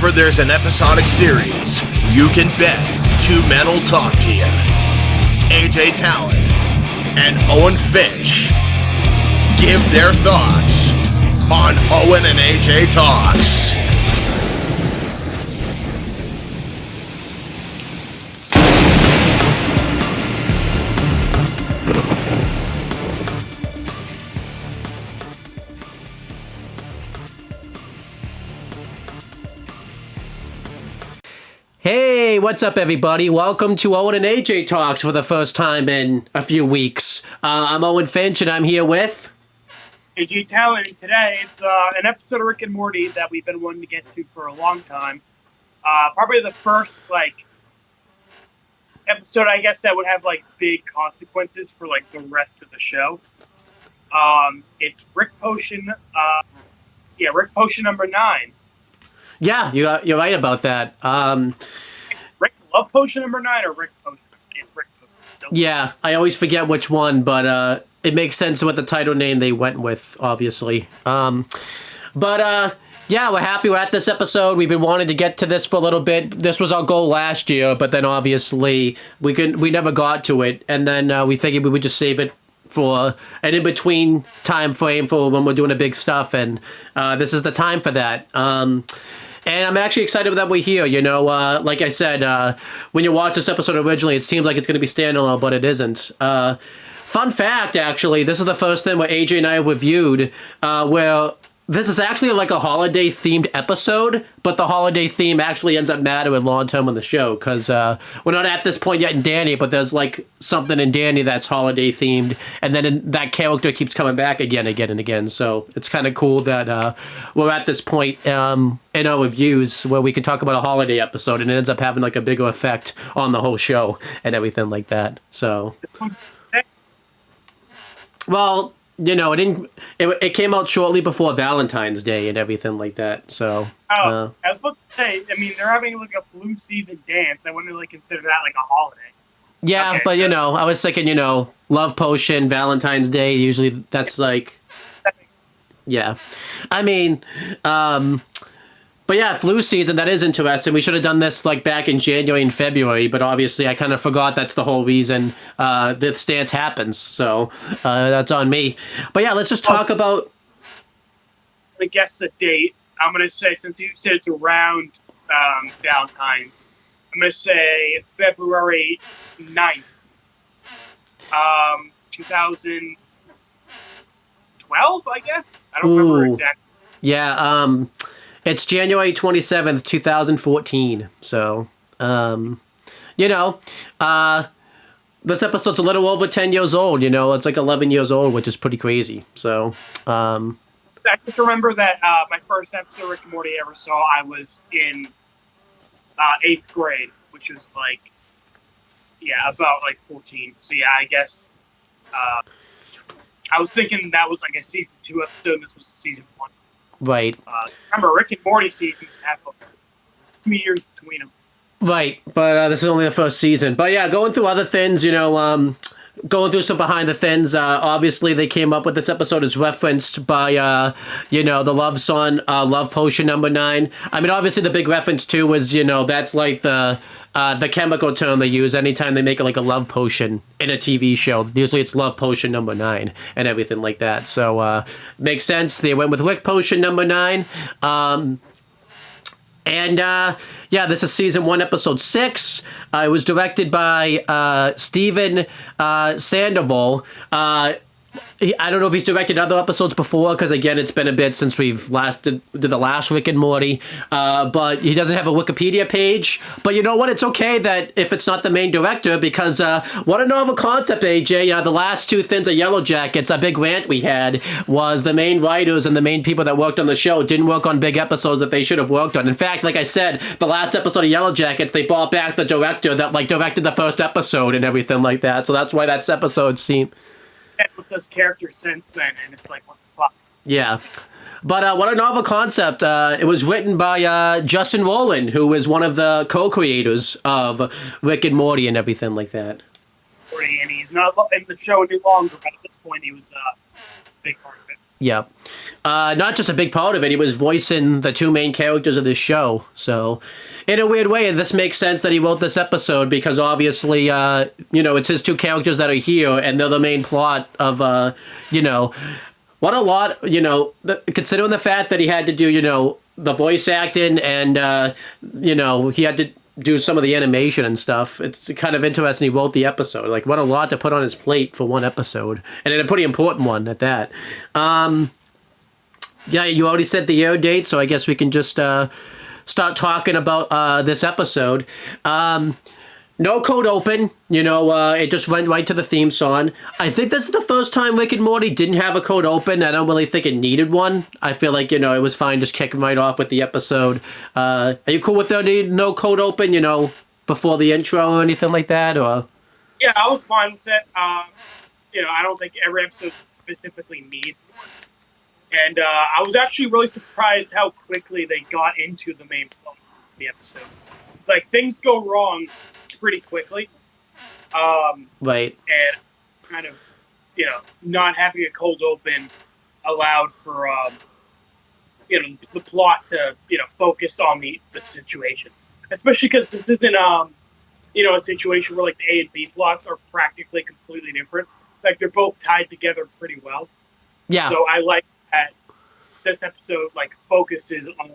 whenever there's an episodic series, you can bet two men will talk to you. AJ Talon and Owen Finch give their thoughts on Owen and AJ Talks. Hey, what's up, everybody? Welcome to Owen and AJ Talks for the first time in a few weeks. I'm Owen Finch, and I'm here with... AJ Talon. Today, it's an episode of Rick and Morty that we've been wanting to get to for a long time. Probably the first, episode, I guess, that would have, big consequences for, the rest of the show. It's Rick Potion, Rick Potion number 9. Yeah, you're right about that. Rick Love Potion number 9 or Rick Potion? It's Rick Potion. Yeah, I always forget which one, but it makes sense with the title name they went with, obviously. Yeah, we're happy we're at this episode. We've been wanting to get to this for a little bit. This was our goal last year, but then obviously we never got to it, and then we figured we would just save it for an in-between time frame for when we're doing a big stuff, and this is the time for that. And I'm actually excited that we're here, like I said, when you watch this episode originally, it seems like it's going to be standalone, but it isn't. Fun fact, actually, this is the first thing where AJ and I have reviewed, where this is actually a holiday-themed episode, but the holiday theme actually ends up mattering long-term on the show, because we're not at this point yet in Danny, but there's, something in Danny that's holiday-themed, and then that character keeps coming back again and again, so it's kind of cool that we're at this point in our reviews where we can talk about a holiday episode, and it ends up having, a bigger effect on the whole show and everything like that, so... Well... it came out shortly before Valentine's Day and everything like that, so... I was about to say, they're having, a flu season dance. I wouldn't really consider that, a holiday. Yeah, okay, but, so, I was thinking, Love Potion, Valentine's Day, usually that's, That makes sense. Yeah. But yeah, flu season, that is interesting. We should have done this back in January and February, but obviously I kind of forgot that's the whole reason this dance happens, so that's on me. But yeah, let's just talk about... I guess the date, I'm going to say, since you said it's around Valentine's, I'm going to say February 9th, 2012, I guess? I don't remember exactly. Yeah, it's January 27th, 2014, so, this episode's a little over 10 years old, it's 11 years old, which is pretty crazy, so, I just remember that my first episode of Rick and Morty I ever saw, I was in 8th grade, which was, about, 14, so yeah, I guess, I was thinking that was, a season 2 episode, and this was season 1. Right. Remember, Rick and Morty seasons have 2 years between them. Right, but this is only the first season. But yeah, going through other things, going through some behind the things, obviously they came up with this episode is referenced by, the love song, Love Potion number 9. Obviously the big reference too was, that's the chemical term they use anytime they make a love potion in a TV show. Usually it's Love Potion number 9 and everything like that. So, makes sense. They went with Rick Potion number 9. This is season 1, episode 6. It was directed by Steven Sandoval. I don't know if he's directed other episodes before, because again, it's been a bit since we've did the last Rick and Morty, but he doesn't have a Wikipedia page. But you know what? It's okay that if it's not the main director, because what a novel concept, AJ. The last 2 things of Yellow Jackets, a big rant we had, was the main writers and the main people that worked on the show didn't work on big episodes that they should have worked on. In fact, like I said, the last episode of Yellow Jackets, they brought back the director that directed the first episode and everything like that. So that's why that episode seemed... with those characters since then, and it's what the fuck? Yeah. But what a novel concept. It was written by Justin Roiland, who is one of the co-creators of Rick and Morty and everything like that. And he's not in the show any longer, but at this point he was a big part of it. Yep. Not just a big part of it, he was voicing the two main characters of this show. So, in a weird way, this makes sense that he wrote this episode because obviously, it's his two characters that are here and they're the main plot of, what a lot, considering the fact that he had to do, the voice acting and, he had to do some of the animation and stuff. It's kind of interesting he wrote the episode. Like, what a lot to put on his plate for one episode. And a pretty important one at that. Yeah, you already said the air date, so I guess we can just start talking about this episode. No code open, it just went right to the theme song. I think this is the first time Rick and Morty didn't have a code open. I don't really think it needed one. I feel like, it was fine just kicking right off with the episode. Are you cool with there needing no code open, before the intro or anything like that? Or Yeah, I was fine with it. I don't think every episode specifically needs one. And I was actually really surprised how quickly they got into the main plot of the episode. Like, things go wrong pretty quickly. Right. And kind of, not having a cold open allowed for, the plot to, focus on the situation. Especially because this isn't, a situation where, like, the A and B plots are practically completely different. Like, they're both tied together pretty well. Yeah. So I like that this episode, like, focuses on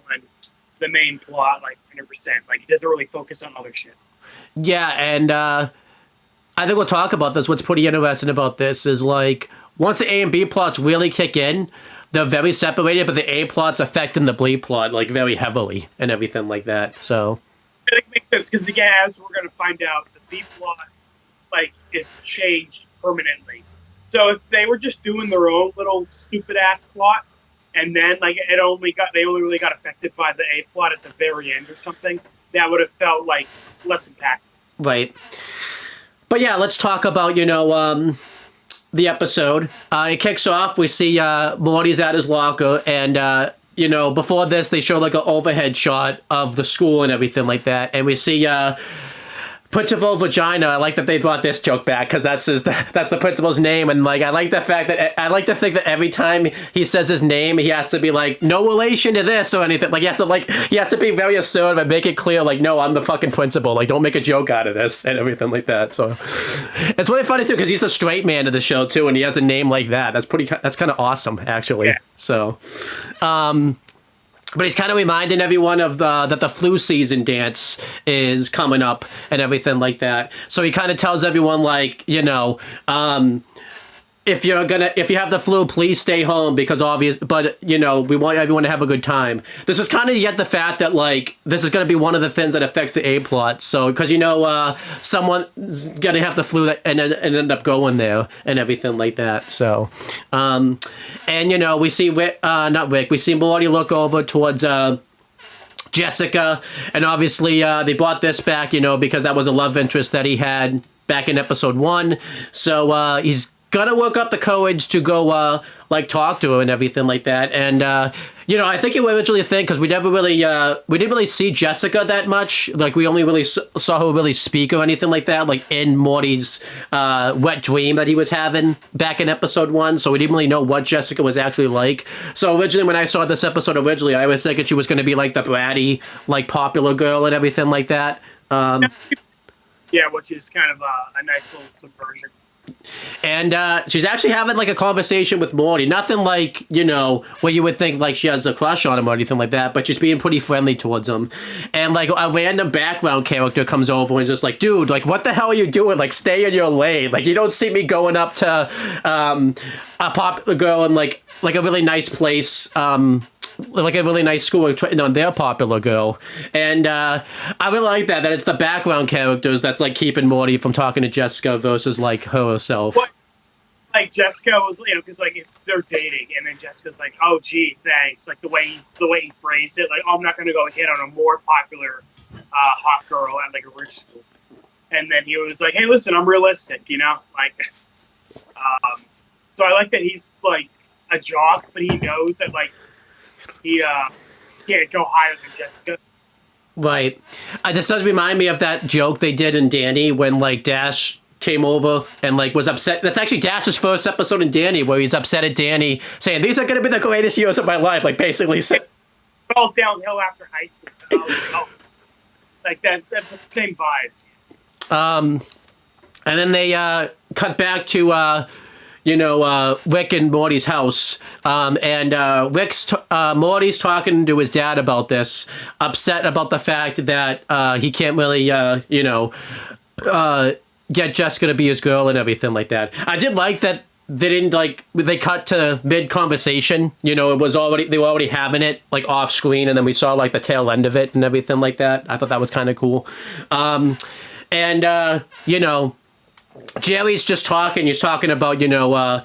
the main plot, like, 100%. Like, it doesn't really focus on other shit. Yeah, and I think we'll talk about this. What's pretty interesting about this is, like, once the A and B plots really kick in, they're very separated, but the A plot's affecting the B plot, like, very heavily and everything like that, so. I think it makes sense, because, again, as we're going to find out, the B plot, like, is changed permanently. So if they were just doing their own little stupid-ass plot, and then, like, they only really got affected by the A plot at the very end or something, that would have felt, like, less impactful. Right. But yeah, let's talk about, the episode. It kicks off, we see Morty's at his locker, and, before this, they show, like, an overhead shot of the school and everything like that, and we see, Principal Vagina. I like that they brought this joke back because that's the principal's name, and like I like the fact that I like to think that every time he says his name, he has to be like no relation to this or anything. Like he has to be very assertive and make it clear like no, I'm the fucking principal. Like don't make a joke out of this and everything like that. So it's really funny too because he's the straight man of the show too, and he has a name like that. That's kind of awesome actually. Yeah. So. But he's kind of reminding everyone of that the flu season dance is coming up and everything like that. So he kind of tells everyone like, if you have the flu, please stay home because we want everyone to have a good time. This is kind of yet the fact that like this is going to be one of the things that affects the A plot. So because someone's going to have the flu and end up going there and everything like that. So, we see we see Morty look over towards Jessica, and obviously they brought this back, because that was a love interest that he had back in episode 1. So he's gonna work up the courage to go talk to her and everything like that. And I think you originally think because we didn't really see Jessica that much. Like we only really saw her really speak or anything like that, like in Morty's wet dream that he was having back in episode 1. So we didn't really know what Jessica was actually like. So originally when I saw this episode I was thinking she was going to be like the bratty, like popular girl and everything like that. Yeah, which is kind of a nice little subversion. And she's actually having like a conversation with Morty. Nothing like, where you would think like she has a crush on him or anything like that, but she's being pretty friendly towards him. And like a random background character comes over and just like, dude, like what the hell are you doing? Like stay in your lane. Like you don't see me going up to a popular girl in like a really nice place, like a really nice school on their popular girl. And I really like that it's the background characters that's like keeping Morty from talking to Jessica versus like herself. What? Like Jessica was, because like they're dating, and then Jessica's like, "Oh, gee, thanks." Like the way he phrased it, like, "Oh, I'm not gonna go hit on a more popular hot girl at like a rich school." And then he was like, "Hey, listen, I'm realistic, like." So I like that he's like a jock, but he knows that like. He can't go higher than Jessica. Right. This does remind me of that joke they did in Danny when like Dash came over and like was upset. That's actually Dash's first episode in Danny, where he's upset at Danny, saying these are going to be the greatest years of my life. Like basically, all downhill after high school. And I was like, oh, like that's the same vibes. And then they cut back to Rick and Morty's house, and Morty's talking to his dad about this, upset about the fact that he can't really get Jessica to be his girl and everything like that. I did like that they didn't they cut to mid conversation. They were already having it like off screen, and then we saw like the tail end of it and everything like that. I thought that was kind of cool. Jerry's just talking. He's talking about eventually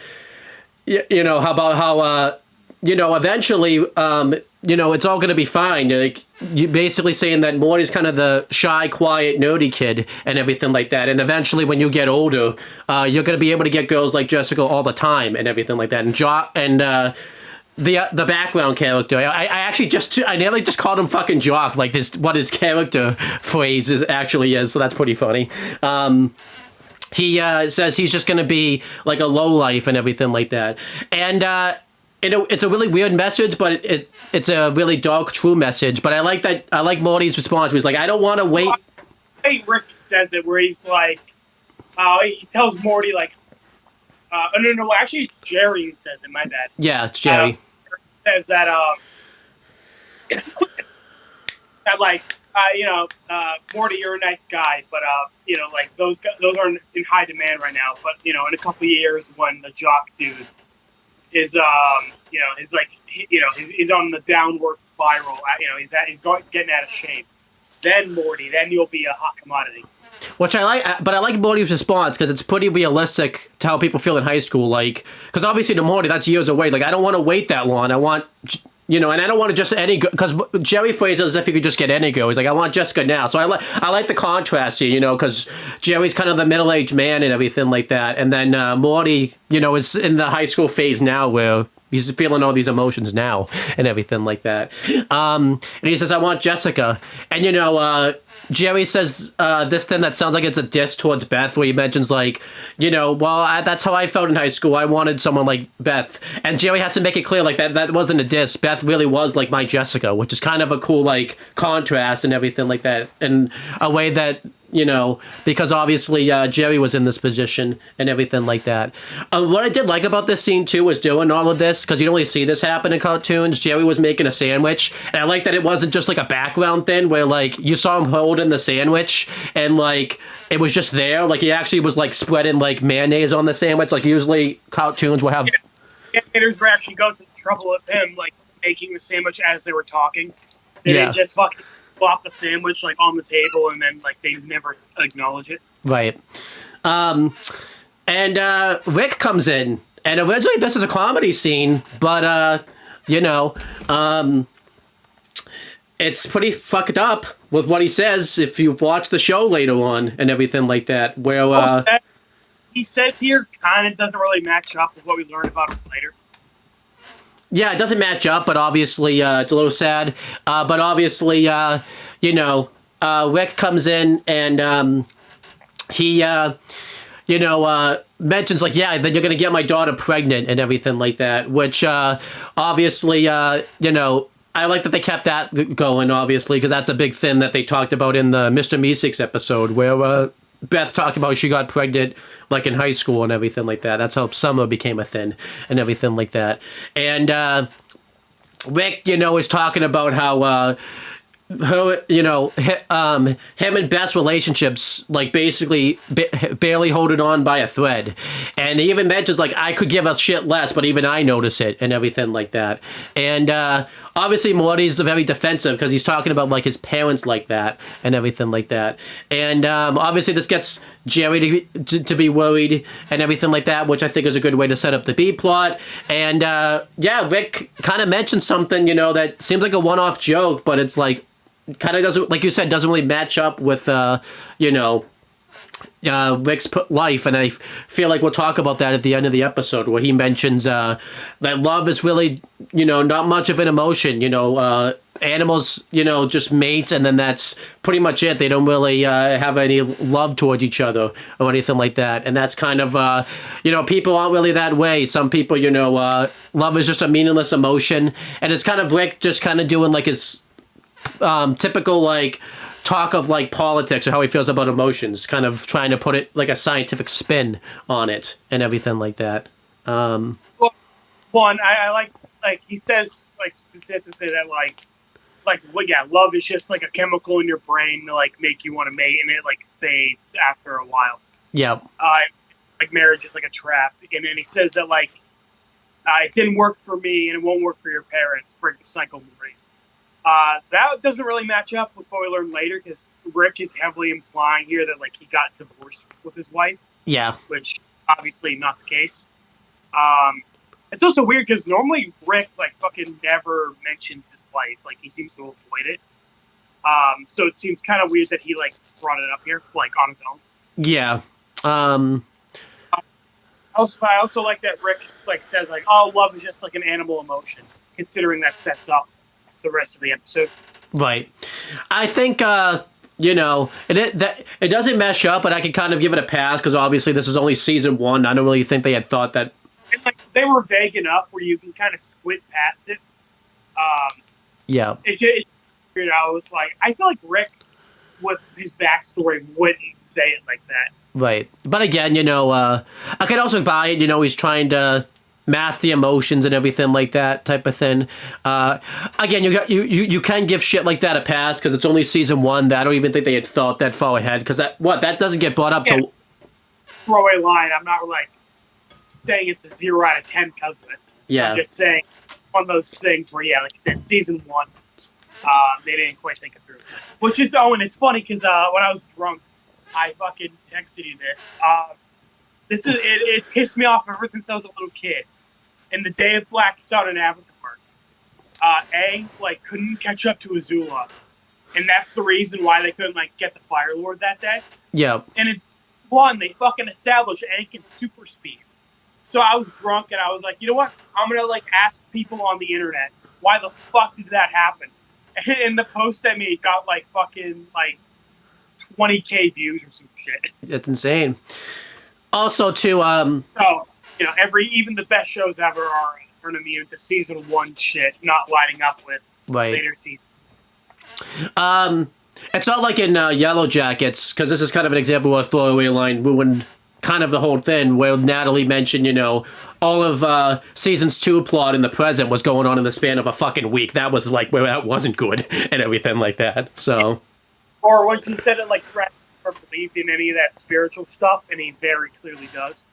it's all gonna be fine. Like you basically saying that Morty's kind of the shy, quiet, nerdy kid and everything like that. And eventually, when you get older, you're gonna be able to get girls like Jessica all the time and everything like that. And the background character, I nearly just called him fucking Jock, like this, what his character phrase actually is. So that's pretty funny. He says he's just going to be like a lowlife and everything like that. And it's a really weird message, but it's a really dark, true message. But I like that. I like Morty's response. He's like, I don't want to wait. I think Rick says it where he's like, he tells Morty like, no, actually it's Jerry who says it. My bad. Yeah, it's Jerry. Says that that like. Morty, you're a nice guy, but like those are in high demand right now. But in a couple of years, when the jock dude is he's on the downward spiral. He's getting out of shape. Then Morty, then you'll be a hot commodity. Which I like, but I like Morty's response because it's pretty realistic to how people feel in high school. Like, because obviously to Morty, that's years away. Like, I don't want to wait that long. I want. And I don't want to just any because Jerry phrases as if you could just get any girl. He's like, I want Jessica now. So I like the contrast here, because Jerry's kind of the middle-aged man and everything like that, and then Morty, is in the high school phase now where he's feeling all these emotions now and everything like that. And he says, I want Jessica, and Jerry says this thing that sounds like it's a diss towards Beth, where he mentions like, that's how I felt in high school. I wanted someone like Beth, and Jerry has to make it clear like that wasn't a diss. Beth really was like my Jessica, which is kind of a cool like contrast and everything like that, in a way that. Because obviously Jerry was in this position and everything like that. What I did like about this scene, too, was doing all of this, because you don't really see this happen in cartoons. Jerry was making a sandwich, and I like that it wasn't just, like, a background thing where, like, you saw him holding the sandwich, and, like, it was just there. Like, he actually was, like, spreading, like, mayonnaise on the sandwich. Like, usually cartoons will have... Animators were actually going to the trouble of him, like, making the sandwich as they were talking. They didn't just fucking... flop the sandwich like on the table and then like they never acknowledge it. Right. And Rick comes in, and originally this is a comedy scene, but it's pretty fucked up with what he says if you've watched the show later on and everything like that. Where he says here kind of doesn't really match up with what we learned about him later. Yeah, it doesn't match up, but obviously it's a little sad. But obviously, Rick comes in and he, mentions like, yeah, then you're going to get my daughter pregnant and everything like that, which obviously, I like that they kept that going, obviously, because that's a big thing that they talked about in the Mr. Meeseeks episode where Beth talked about she got pregnant like in high school and everything like that. That's how Summer became a thing and everything like that. And Rick, is talking about how him and Beth's relationships like basically barely holding on by a thread, and he even mentions like I could give a shit less, but even I notice it and everything like that. And obviously Morty's very defensive because he's talking about like his parents like that and everything like that. And obviously this gets Jerry to be worried and everything like that, which I think is a good way to set up the B plot. And Rick kind of mentions something that seems like a one-off joke, but it's like kind of doesn't, like you said, doesn't really match up with Rick's life, and I feel like we'll talk about that at the end of the episode, where he mentions that love is really, not much of an emotion, and animals, just mate, and then that's pretty much it. They don't really have any love towards each other or anything like that. And that's kind of, people aren't really that way. Some people, love is just a meaningless emotion. And it's kind of Rick just kind of doing like his typical like talk of like politics or how he feels about emotions, kind of trying to put it like a scientific spin on it and everything like that. Well, one, I like he says like specifically that love is just like a chemical in your brain to like make you want to mate, and it like fades after a while. Yeah. Like marriage is like a trap, and then he says that like it didn't work for me and it won't work for your parents. Break the cycle, Morty. That doesn't really match up with what we learn later, because Rick is heavily implying here that like he got divorced with his wife. Yeah. Which obviously not the case. It's also weird because normally Rick like fucking never mentions his wife. Like he seems to avoid it. So it seems kind of weird that he like brought it up here, like on his own. Yeah. I also like that Rick like says like, "Oh, love is just like an animal emotion," considering that sets up the rest of the episode. Right. I think it doesn't mesh up, but I can kind of give it a pass because obviously this is only season 1. I don't really think they had thought that. And, like, they were vague enough where you can kind of squint past it. Yeah. I was like, I feel like Rick, with his backstory, wouldn't say it like that. Right. But again, I could also buy it. He's trying to mask the emotions and everything like that type of thing. Again, you can give shit like that a pass because it's only season 1. I don't even think they had thought that far ahead because that doesn't get brought up to throwaway line. I'm not like saying it's a 0 out of 10 because of it. Yeah. I'm just saying one of those things where like I said, season 1, they didn't quite think it through. Which is Owen. It's funny because when I was drunk, I fucking texted you this. It pissed me off ever since I was a little kid. In the Day of Black Sun in Avatar, couldn't catch up to Azula, and that's the reason why they couldn't get the Fire Lord that day. Yeah. And it's one, they fucking established Anakin's super speed. So I was drunk and I was like, you know what? I'm gonna ask people on the internet why the fuck did that happen. And the post I made got fucking 20K views or some shit. That's insane. Also, too, even the best shows ever are immune to season 1 shit not lining up with later seasons. It's not like in Yellow Jackets, because this is kind of an example of a throwaway line ruined kind of the whole thing, where Natalie mentioned, all of season's 2 plot in the present was going on in the span of a fucking week. That was where that wasn't good and everything like that. So, or when she said it Travis never believed in any of that spiritual stuff, and he very clearly does.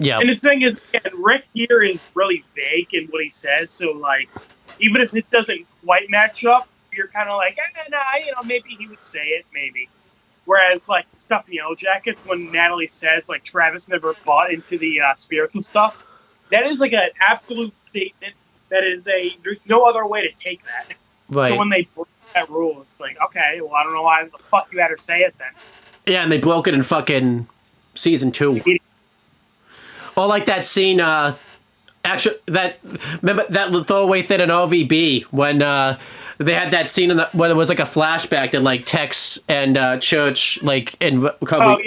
Yeah. And the thing is, again, Rick here is really vague in what he says, so even if it doesn't quite match up, you're kind of maybe he would say it, maybe. Whereas, stuff in Yellow Jackets, when Natalie says, Travis never bought into the spiritual stuff, that is, an absolute statement that is there's no other way to take that. Right. So when they break that rule, it's okay, well, I don't know why the fuck you had her say it then. Yeah, and they broke it in fucking season 2. Or that scene, remember that throwaway thing in OVB when they had that scene where there was a flashback that Tex and Church in recovery. Oh,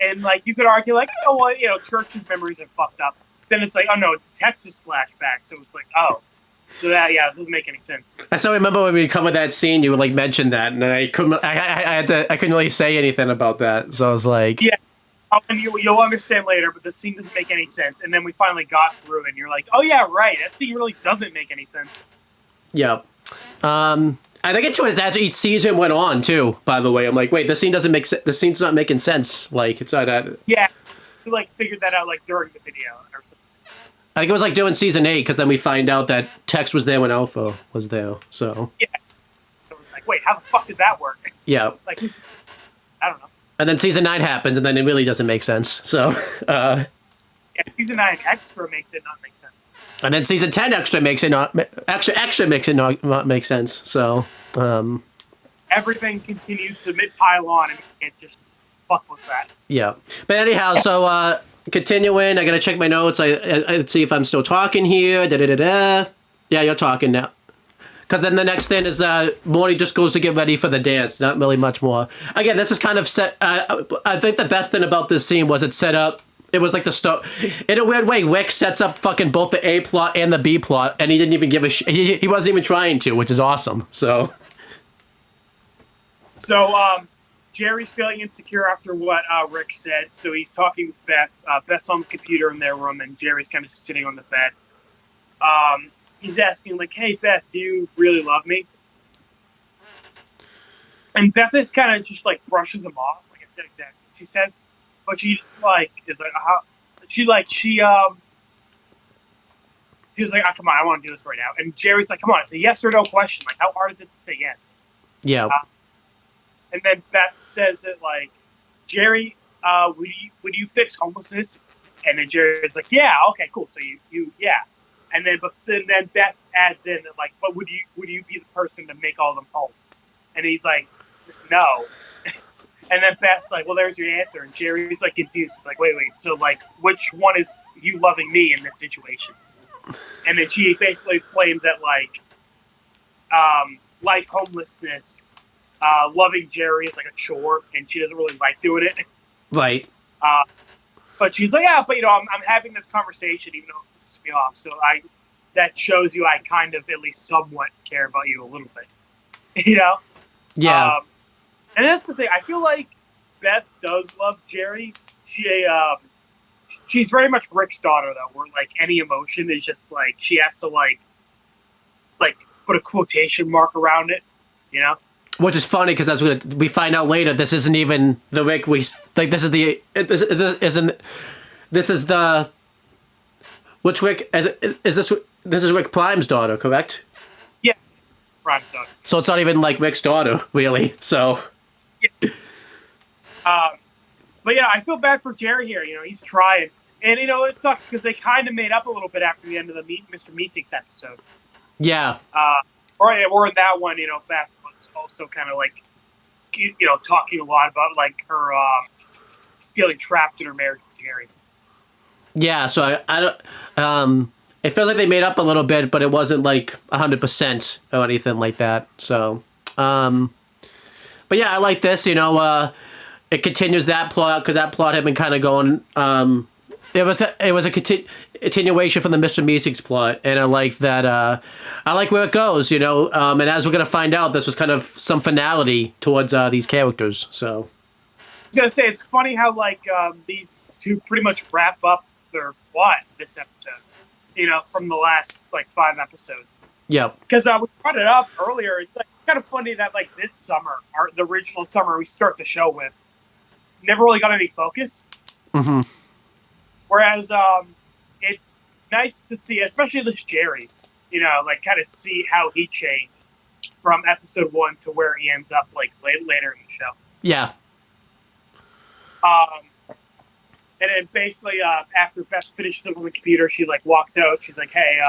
yeah. And you could argue Church's memories are fucked up. Then it's oh no, it's Tex's flashback, so it's so that it doesn't make any sense. I still remember when we covered that scene, you would mention that, and I couldn't really say anything about that, so I was yeah. And you'll understand later, but the scene doesn't make any sense. And then we finally got through it, and you're oh yeah, right, that scene really doesn't make any sense. Yeah. I think as each season went on too. By the way, I'm wait, the scene doesn't make sense. The scene's not making sense. It's not that. Yeah, we figured that out during the video or something. I think it was doing season 8 because then we find out that Tex was there when Alpha was there. So yeah, so it's wait, how the fuck did that work? Yeah, I don't know. And then season 9 happens, and then it really doesn't make sense. So yeah, season 9 extra makes it not make sense. And then season 10 extra makes it not extra makes it not make sense. So everything continues to pile on, and it just fuck with that. Yeah, but anyhow, so continuing, I gotta check my notes. I see if I'm still talking here. Yeah, you're talking now. Because then the next thing is Morty just goes to get ready for the dance. Not really much more. Again, this is kind of set. I think the best thing about this scene was it set up. It was like the start. In a weird way, Rick sets up fucking both the A plot and the B plot, and he didn't even give a shit. He wasn't even trying to, which is awesome. So, Jerry's feeling insecure after what Rick said, so he's talking with Beth. Beth's on the computer in their room, and Jerry's kind of just sitting on the bed. He's asking, like, hey, Beth, do you really love me? And Beth is kind of just, like, brushes him off. Like, I forget exactly what she says. But she just, like, is like, she was like, oh, come on, I want to do this right now. And Jerry's like, come on, it's a yes or no question. Like, how hard is it to say yes? Yeah. And then Beth says that, like, Jerry, would you fix homelessness? And then Jerry's like, yeah, okay, cool. So you yeah. And then Beth adds in that, like, but would you be the person to make all them homes? And he's like, no. And then Beth's like, well, there's your answer. And Jerry's like confused. He's like, wait. So like, which one is you loving me in this situation? And then she basically explains that like homelessness, loving Jerry is like a chore, and she doesn't really like doing it. Right. But she's like, yeah, but I'm having this conversation even though it pisses me off. So that shows you I kind of at least somewhat care about you a little bit. Yeah. And that's the thing. I feel like Beth does love Jerry. She's very much Rick's daughter though, where like any emotion is just like she has to like put a quotation mark around it, Which is funny because as we find out later, this isn't even the Rick this is the which Rick is this? This is Rick Prime's daughter, correct? Yeah, Prime's daughter. So it's not even like Rick's daughter, really. So. Yeah. But yeah, I feel bad for Jerry here. He's trying, and it sucks because they kind of made up a little bit after the end of the Mr. Meeseeks episode. Yeah. Or in that one, Beth was also kind of like, talking a lot about like her feeling trapped in her marriage with Jerry. Yeah. So I don't. It feels like they made up a little bit, but it wasn't like 100% or anything like that. So. But yeah, I like this. It continues that plot because that plot had been kind of going. It was a continuation from the Mr. Meeseeks plot, and I like that. I like where it goes, and as we're gonna find out, this was kind of some finality towards these characters. So I was gonna say it's funny how like these two pretty much wrap up their plot this episode, from the last like 5 episodes. Yeah, because we brought it up earlier. It's like kind of funny that like this summer, the original summer we start the show with, never really got any focus. Mm-hmm. Whereas it's nice to see, especially this Jerry, like kind of see how he changed from episode 1 to where he ends up like later in the show. Yeah. And then basically after Beth finishes up on the computer, she like walks out. She's like, hey,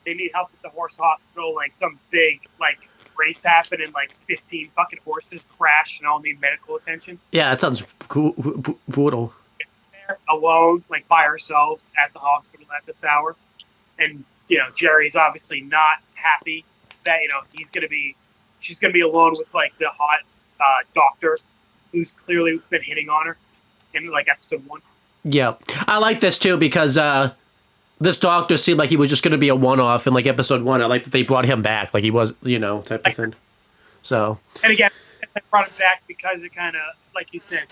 they need help at the horse hospital. Like some big like race happened and like 15 fucking horses crashed and all need medical attention. Yeah, that sounds brutal. There alone, like by ourselves at the hospital at this hour, and Jerry's obviously not happy that she's gonna be alone with like the hot doctor who's clearly been hitting on her in like episode 1. Yeah, I like this too because this doctor seemed like he was just going to be a one-off in like episode 1. I like that they brought him back, like he was, type of thing. So. And again, I brought him back because it kind of, like you said,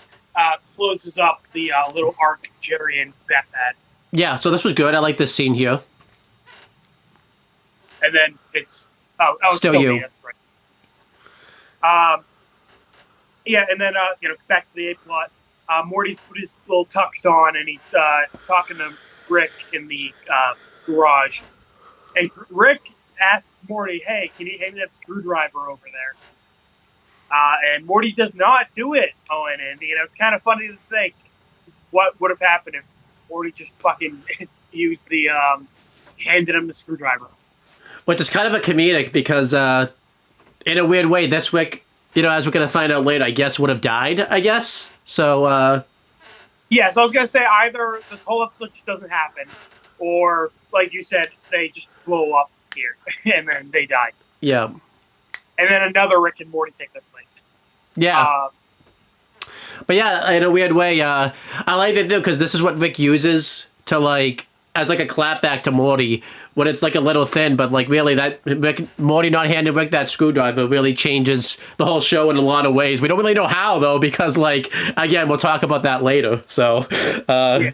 closes up the little arc Jerry and Beth had. Yeah, so this was good. I like this scene here. And then it's still you. That's right. Yeah, and then back to the A plot. Morty's put his little tux on, and he's talking to Rick in the garage, and Rick asks Morty, "Hey, can you hand me that screwdriver over there?" And Morty does not do it. Owen, and it's kind of funny to think what would have happened if Morty just fucking used the handed him the screwdriver. Which is kind of a comedic because, in a weird way, this Rick, as we're gonna find out later, I guess would have died. I guess so. Yeah, so I was going to say either this whole episode just doesn't happen, or, like you said, they just blow up here, and then they die. Yeah. And then another Rick and Morty take their place. Yeah. But yeah, in a weird way, I like it though, because this is what Rick uses to like, as like a clapback to Morty, when it's like a little thin, but like really that Morty not handing Rick that screwdriver really changes the whole show in a lot of ways. We don't really know how though, because like, again, we'll talk about that later. So, yeah.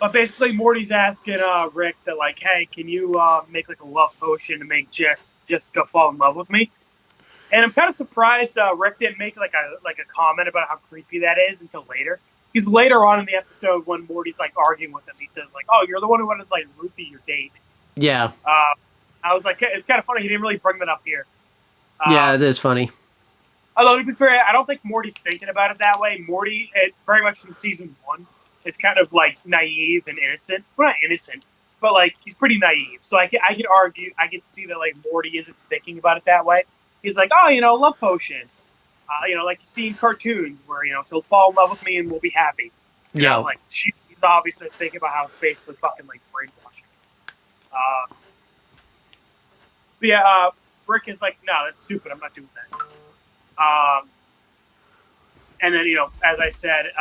But basically, Morty's asking Rick that, like, hey, can you make like a love potion to make Jessica fall in love with me? And I'm kind of surprised Rick didn't make like a comment about how creepy that is until later. Because later on in the episode, when Morty's like arguing with him, he says like, "Oh, you're the one who wanted to like roofie your date." Yeah. I was like, it's kind of funny. He didn't really bring that up here. Yeah, it is funny. Although to be fair, I don't think Morty's thinking about it that way. Morty, very much from season 1. Is kind of like naive and innocent. Well, not innocent, but like he's pretty naive. So I could argue, I could see that like Morty isn't thinking about it that way. He's like, oh, love potion. Like you see in cartoons where she'll fall in love with me and we'll be happy. Yeah, like he's obviously thinking about how it's basically fucking like brainwashing. Rick is like, no, that's stupid. I'm not doing that. And then as I said,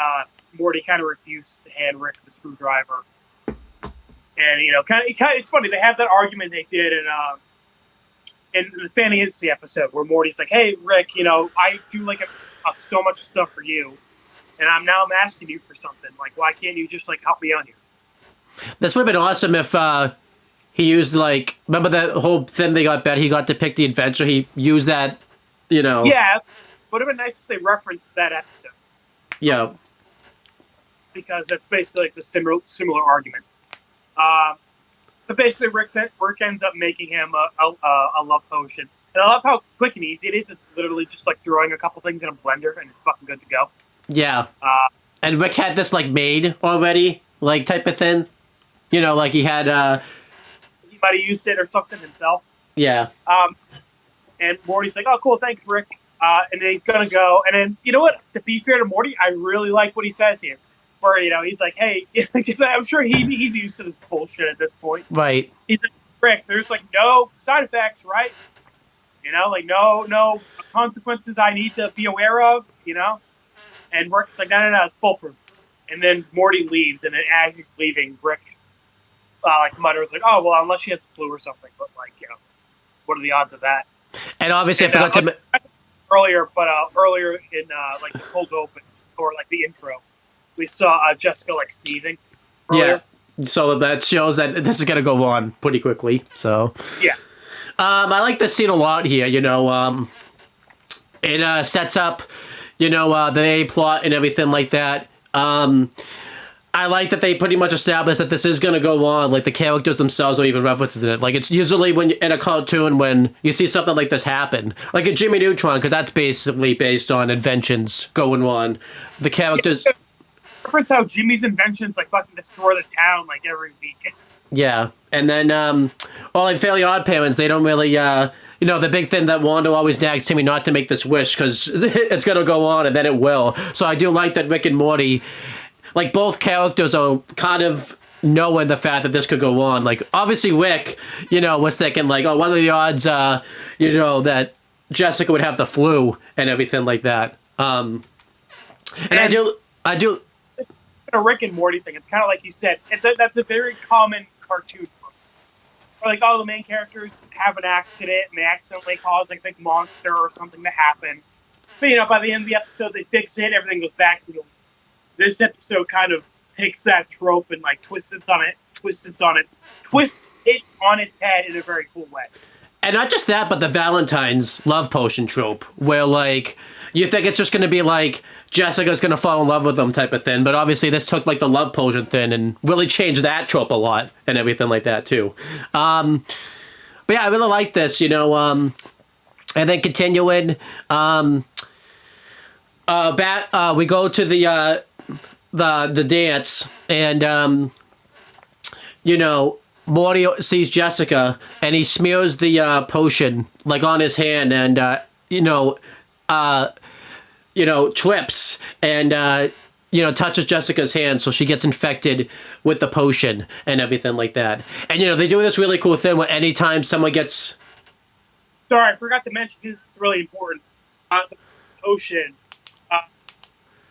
Morty kind of refuses to hand Rick the screwdriver, and it's funny they have that argument they did in the Fantasy episode where Morty's like, "Hey Rick, I do like so much stuff for you, and I'm asking you for something. Like, why can't you just like help me out here?" This would have been awesome if he used like, remember that whole thing they got bet he got to pick the adventure. He used that, Yeah, would have been nice if they referenced that episode. Yeah. Because that's basically like the similar argument. But basically, Rick ends up making him a love potion. And I love how quick and easy it is. It's literally just like throwing a couple things in a blender and it's fucking good to go. Yeah. And Rick had this like made already, like type of thing. Like he had... He might have used it or something himself. Yeah. And Morty's like, oh, cool, thanks, Rick. And then he's going to go. And then, you know what? To be fair to Morty, I really like what he says here. Where, he's like, hey, because I'm sure he's used to this bullshit at this point. Right. He's like, Rick, there's like no side effects, right? Like no consequences I need to be aware of, And Rick's like, no, it's foolproof. And then Morty leaves, and then as he's leaving, Rick like mutters like, oh, well, unless she has the flu or something. But like, what are the odds of that? And obviously, I forgot to... Earlier in like the cold open, or like the intro, we saw Jessica like sneezing earlier. Yeah, so that shows that this is gonna go on pretty quickly. So yeah, I like this scene a lot here. It sets up, the A plot and everything like that. I like that they pretty much established that this is going to go on. Like, the characters themselves are even references in it. Like, it's usually when in a cartoon when you see something like this happen. Like a Jimmy Neutron, because that's basically based on inventions going on. The characters... Yeah, reference how Jimmy's inventions, like, fucking destroy the town, like, every week. Yeah. And then, like Fairly Odd Parents, they don't really... the big thing that Wanda always nags Timmy not to make this wish, because it's going to go on, and then it will. So I do like that Rick and Morty... Like, both characters are kind of knowing the fact that this could go on. Like, obviously Rick, was thinking, like, oh, what are the odds, that Jessica would have the flu and everything like that. And I do... A Rick and Morty thing. It's kind of like you said. That's a very common cartoon trope. Or like, the main characters have an accident and they accidentally cause like a big monster or something to happen. But, by the end of the episode, they fix it, everything goes back to normal. This episode kind of takes that trope and like twists it on its head in a very cool way. And not just that, but the Valentine's love potion trope, where like you think it's just going to be like Jessica's going to fall in love with them type of thing, but obviously this took like the love potion thing and really changed that trope a lot and everything like that too. But yeah, I really like this, and then continuing, we go to the dance, and Morty sees Jessica and he smears the potion like on his hand, and trips, and touches Jessica's hand, so she gets infected with the potion and everything like that. And they do this really cool thing where anytime someone gets... Sorry, I forgot to mention, this is really important. The potion,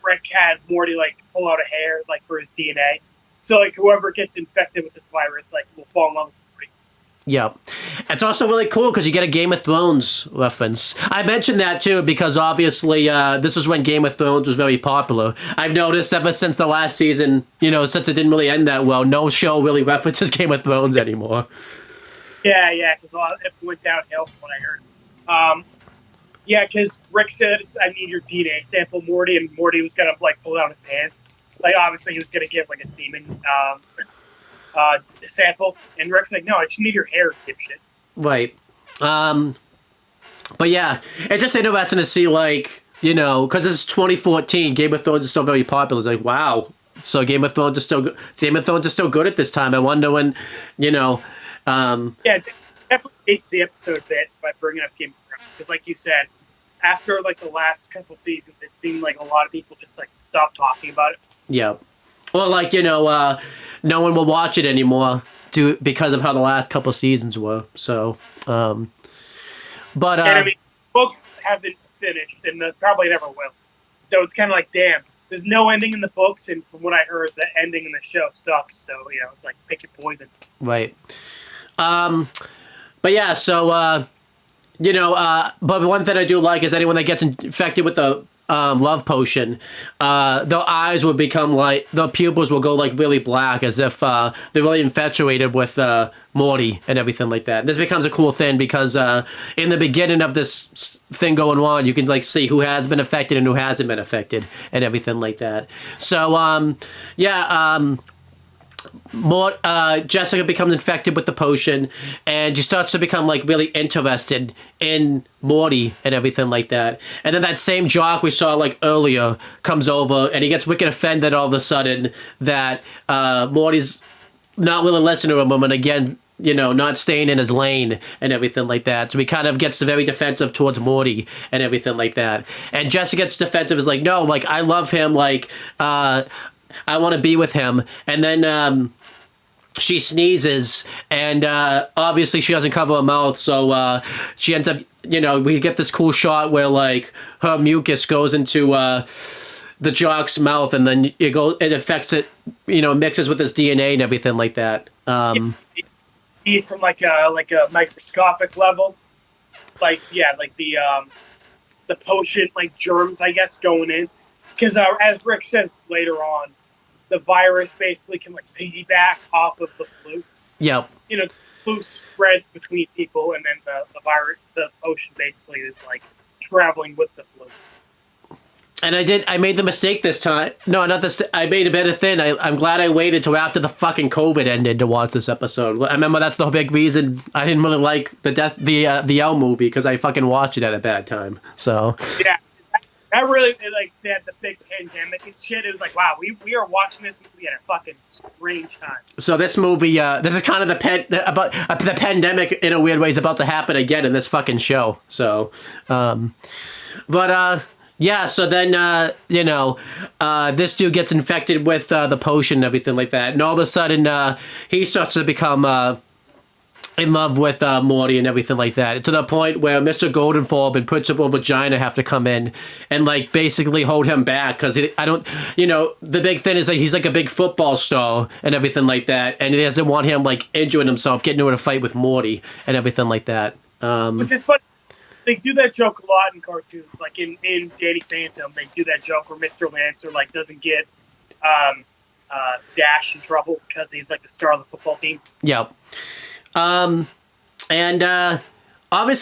Rick had Morty, pull out a hair, for his DNA. So, whoever gets infected with this virus, will fall in love with Morty. Yeah. It's also really cool because you get a Game of Thrones reference. I mentioned that, too, because obviously this is when Game of Thrones was very popular. I've noticed ever since the last season, since it didn't really end that well, no show really references Game of Thrones anymore. Yeah, because it went downhill from what I heard. Yeah, because Rick said, I need your DNA sample, Morty, and Morty was going to, pull down his pants. Obviously, he was going to give, a semen sample. And Rick's like, no, I just need your hair, dipshit. Right. But yeah, it's just interesting to see, because it's 2014, Game of Thrones is still very popular. It's like, wow. So Game of Thrones is still good at this time. I wonder when, Yeah, definitely makes the episode bit by bringing up Game of Thrones. Because, like you said, after the last couple seasons, it seemed like a lot of people just stopped talking about it. Yeah, or no one will watch it anymore because of how the last couple seasons were. So, but and I mean, books haven't finished, and probably never will. So it's kind of damn, there's no ending in the books, and from what I heard, the ending in the show sucks. So it's pick your poison. Right. But yeah, so. But one thing I do like is anyone that gets infected with the love potion, their eyes will become the pupils will go really black as if they're really infatuated with Morty and everything like that. This becomes a cool thing because in the beginning of this thing going on, you can see who has been affected and who hasn't been affected and everything like that. So Jessica becomes infected with the potion, and she starts to become really interested in Morty and everything like that. And then that same jock we saw earlier comes over, and he gets wicked offended all of a sudden that Morty's not really listening to him, and again, not staying in his lane and everything like that. So he kind of gets very defensive towards Morty and everything like that. And Jessica gets defensive, is like, no, I love him, I want to be with him. And then she sneezes, and obviously she doesn't cover her mouth, so she ends up, we get this cool shot where her mucus goes into the jock's mouth, and then it affects it, mixes with his DNA and everything like that. From a microscopic level, the potion, germs, I guess, going in, because as Rick says later on, the virus basically can piggyback off of the flu. Yep. The flu spreads between people, and then the potion basically is traveling with the flu. And I made the mistake this time. No, not this. I made a better thing. I'm glad I waited till after the fucking COVID ended to watch this episode. I remember that's the big reason I didn't really like the L movie, because I fucking watched it at a bad time. So yeah. That really, they had the big pandemic and shit. It was wow, we are watching this movie at a fucking strange time. So this movie, this is kind of the pandemic in a weird way is about to happen again in this fucking show. So, yeah. So then, this dude gets infected with the potion and everything like that, and all of a sudden, he starts to become in love with Morty and everything like that, to the point where Mr. Goldenforb and Principal Vagina have to come in and basically hold him back, because the big thing is he's a big football star and everything like that, and he doesn't want him injuring himself, getting into a fight with Morty and everything like that. Which is funny. They do that joke a lot in cartoons, in Danny Phantom. They do that joke where Mr. Lancer doesn't get Dash in trouble because he's the star of the football team. Yep. Obviously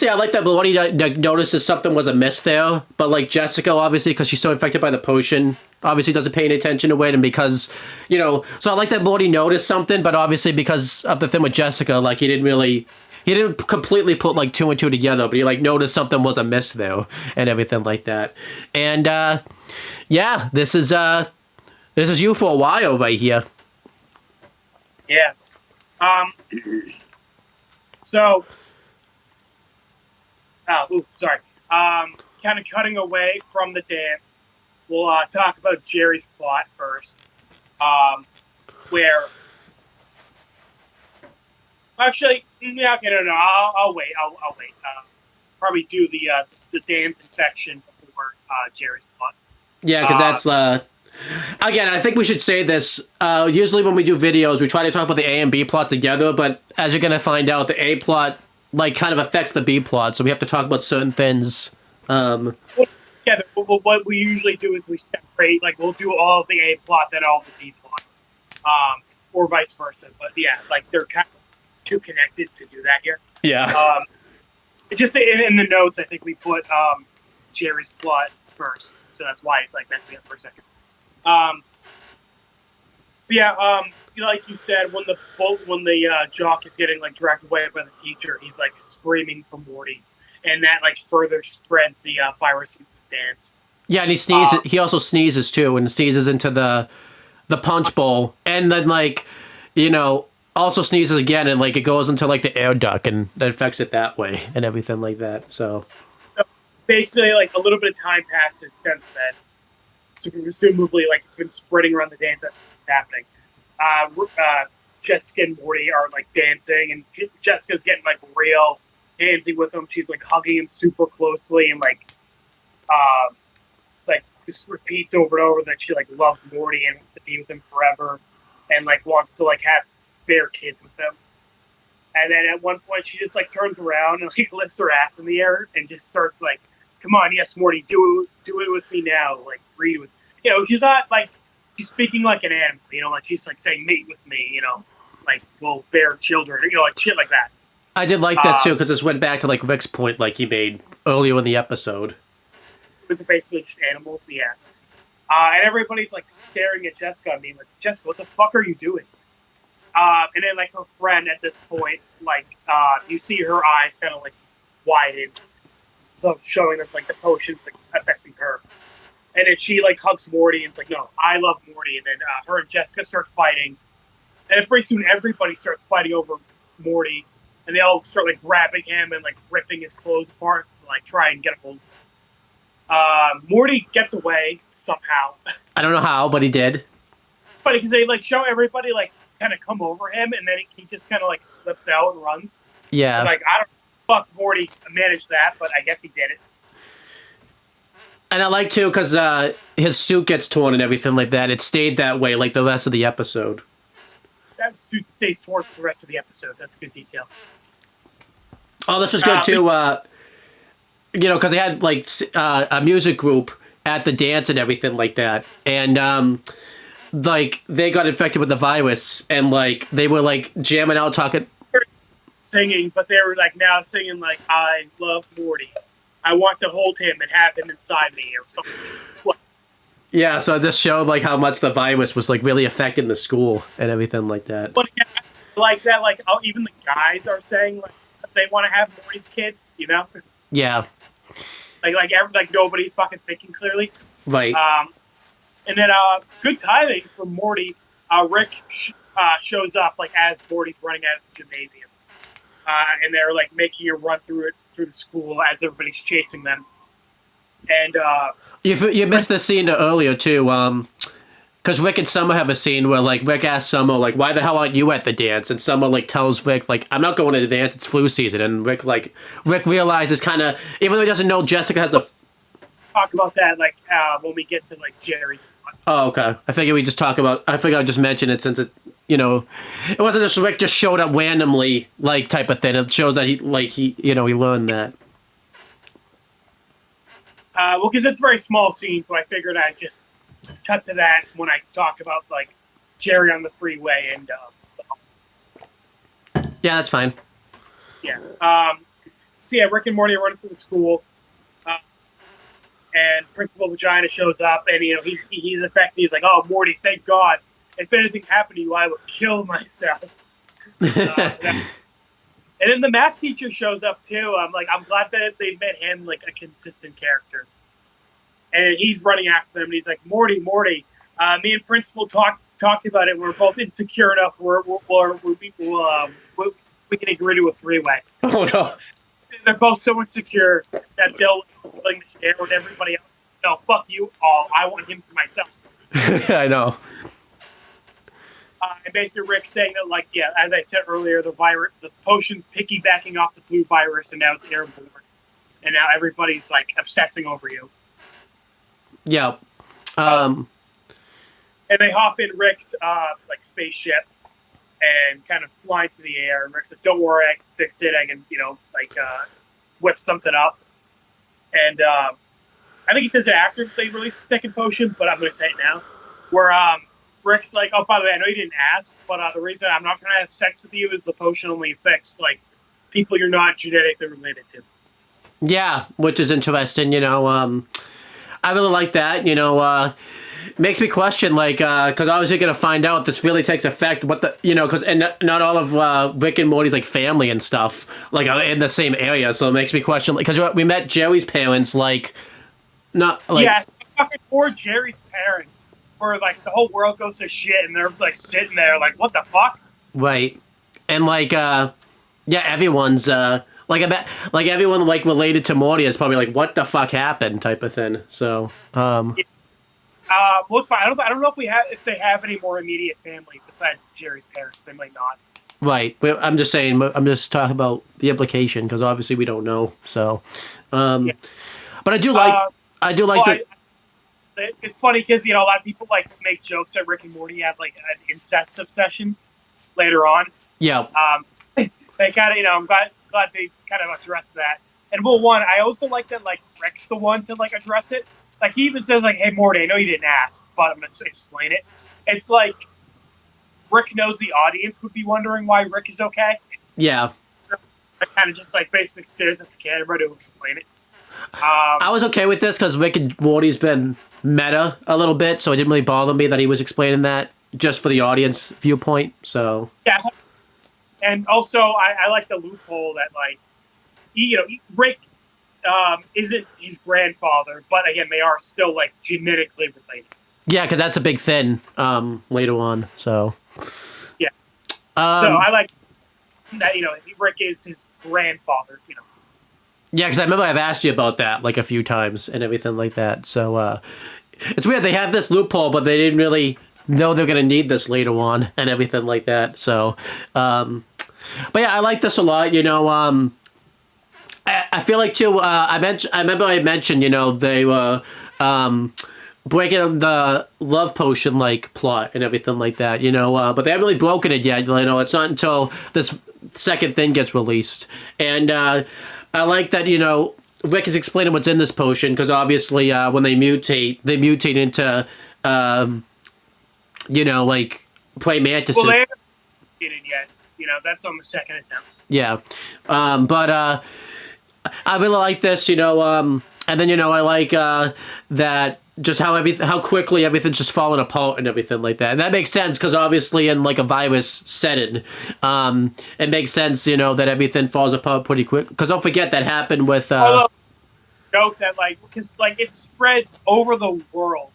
I like that Morty notices something was amiss there, but Jessica, obviously, because she's so infected by the potion, obviously doesn't pay any attention to it, and because, so I like that Morty noticed something, but obviously because of the thing with Jessica, he didn't completely put two and two together, but he noticed something was amiss there and everything like that. And yeah, this is you for a while right here. Yeah. So, sorry. Kind of cutting away from the dance. we'll talk about Jerry's plot first, where actually, yeah, okay, no, I'll wait. I'll wait. Probably do the dance infection before Jerry's plot. Yeah, because that's again, I think we should say this. Usually when we do videos, we try to talk about the A and B plot together, but as you're gonna find out, the A plot like kind of affects the B plot, so we have to talk about certain things. Yeah, what we usually do is we separate. Like we'll do all of the A plot, then all of the B plot, or vice versa. But yeah, like they're kind of too connected to do that here. Yeah. It just in the notes, I think we put Jerry's plot first, so that's why it like messed me up for a second. You know, like you said, when the jock is getting like dragged away by the teacher, he's like screaming for Morty, and that like further spreads the virus in the dance. Yeah, and he sneezes. He also sneezes too, and sneezes into the punch bowl, and then like, you know, also sneezes again, and like it goes into like the air duct, and that affects it that way, and everything like that. So basically, like a little bit of time passes since then. So presumably, like it's been spreading around the dance as this is happening. Jessica and Morty are like dancing, and Jessica's getting like real handsy with him. She's like hugging him super closely, and like just repeats over and over that she like loves Morty and wants to be with him forever, and like wants to like have their kids with him. And then at one point, she just like turns around and like lifts her ass in the air and just starts like, "Come on, yes, Morty, do it with me now. Like, breed with." You know, she's not like she's speaking like an animal. You know, like she's like saying, "Mate with me." You know, like we'll bear children. You know, like shit like that. I did like this too because this went back to like Rick's point, like he made earlier in the episode. They're basically just animals, yeah. And everybody's like staring at Jessica and being like, "Jessica, what the fuck are you doing?" And then like her friend at this point, like you see her eyes kind of like widen, so showing that like the potion's like, affecting her. And then she like hugs Morty and it's like, "No, I love Morty." And then her and Jessica start fighting, and then pretty soon everybody starts fighting over Morty, and they all start like grabbing him and like ripping his clothes apart to like try and get a hold. Morty gets away somehow. I don't know how, but he did. Funny because they like show everybody like kind of come over him, and then he just kind of like slips out and runs. Yeah. And, like I don't fuck Morty managed that, but I guess he did it. And I like too because his suit gets torn and everything like that. It stayed that way like the rest of the episode. That suit stays torn for the rest of the episode. That's good detail. Oh, this was good too. You know, because they had like a music group at the dance and everything like that, and like they got infected with the virus, and like they were like jamming out, talking, singing, but they were like now singing like, "I love Morty. I want to hold him and have him inside me," or something. Yeah, so this showed like how much the virus was like really affecting the school and everything like that. But yeah, like that, like even the guys are saying like they want to have Morty's kids, you know? Yeah. Like nobody's fucking thinking clearly. Right. And then good timing for Morty. Rick shows up like as Morty's running out of the gymnasium, and they're like making a run through the school as everybody's chasing them. And you missed the scene earlier too, because Rick and Summer have a scene where like Rick asks Summer like, "Why the hell aren't you at the dance?" And Summer like tells Rick like, "I'm not going to the dance. It's flu season." And Rick realizes kind of, even though he doesn't know Jessica has the. Talk about that like when we get to like Jerry's. Oh, okay. I figured we just talk about. I figured I'd just mention it since it, you know, it wasn't just Rick just showed up randomly like type of thing. It shows that he learned that. Well, because it's a very small scene, so I figured I'd just cut to that when I talk about like Jerry on the freeway and the hospital. Yeah, that's fine. Yeah. So yeah, Rick and Morty are running through the school, and Principal Vagina shows up, and you know he's affected. He's like, "Oh, Morty, thank God! If anything happened to you, I would kill myself." And then the math teacher shows up too. I'm glad that they made him like a consistent character. And he's running after them, and he's like, "Morty, me and Principal talked about it. We're both insecure enough. We can agree to a three-way." Oh no! They're both so insecure that they'll willing to share with everybody else. no, fuck you all. I want him for myself. I know. And basically Rick saying that, like, yeah, as I said earlier, the potion's piggybacking off the flu virus, and now it's airborne. And now everybody's, like, obsessing over you. Yeah. And they hop in Rick's, like, spaceship and kind of fly into the air. And Rick's like, don't worry, I can fix it. I can, whip something up. And I think he says it after they release the second potion, but I'm going to say it now. Where Rick's like, oh, by the way, I know you didn't ask, but the reason I'm not trying to have sex with you is the potion only affects, like, people you're not genetically related to. Yeah, which is interesting, I really like that, makes me question, like, because obviously going to find out this really takes effect, because not all of Rick and Morty's, like, family and stuff, like, are in the same area, so it makes me question, because we met Jerry's parents, like, not, like... Yeah, fucking poor Jerry's parents, where, like, the whole world goes to shit, and they're, like, sitting there, like, what the fuck? Right. And, like, everyone's, like, I bet, like, everyone, like, related to Morty is probably like, what the fuck happened type of thing, so, Well, it's fine. I don't know if they have any more immediate family besides Jerry's parents. They might not. Right. But I'm just saying, I'm just talking about the implication, because obviously we don't know, so, Yeah. But I do like that. It's funny because, a lot of people, like, make jokes that Rick and Morty have, like, an incest obsession later on. Yeah. They kind of, I'm glad they kind of address that. And, well, one, I also like that, like, Rick's the one to, like, address it. Like, he even says, like, hey, Morty, I know you didn't ask, but I'm going to explain it. It's like Rick knows the audience would be wondering why Rick is okay. Yeah. So I kind of just, like, basically stares at the camera to explain it. I was okay with this because Rick and Morty's been meta a little bit, so it didn't really bother me that he was explaining that just for the audience viewpoint, so... Yeah. And also, I like the loophole that, like, Rick isn't his grandfather, but again, they are still, like, genetically related. Yeah, because that's a big thing later on, so... Yeah. So I like that, Rick is his grandfather, Yeah, because I remember I've asked you about that, like, a few times and everything like that, so, it's weird, they have this loophole, but they didn't really know they're going to need this later on and everything like that, so, but yeah, I like this a lot, I feel like, too, I remember I mentioned, they were, breaking the love potion, like, plot and everything like that, but they haven't really broken it yet, it's not until this second thing gets released, and, I like that, Rick is explaining what's in this potion, because obviously, when they mutate into, like, praying mantis. Well, they haven't mutated yet. That's on the second attempt. Yeah. But I really like this, and then, I like that just how quickly everything's just falling apart and everything like that. And that makes sense, because obviously in, like, a virus setting, it makes sense, that everything falls apart pretty quick. Because don't forget that happened with... joke that, like, because, like, it spreads over the world,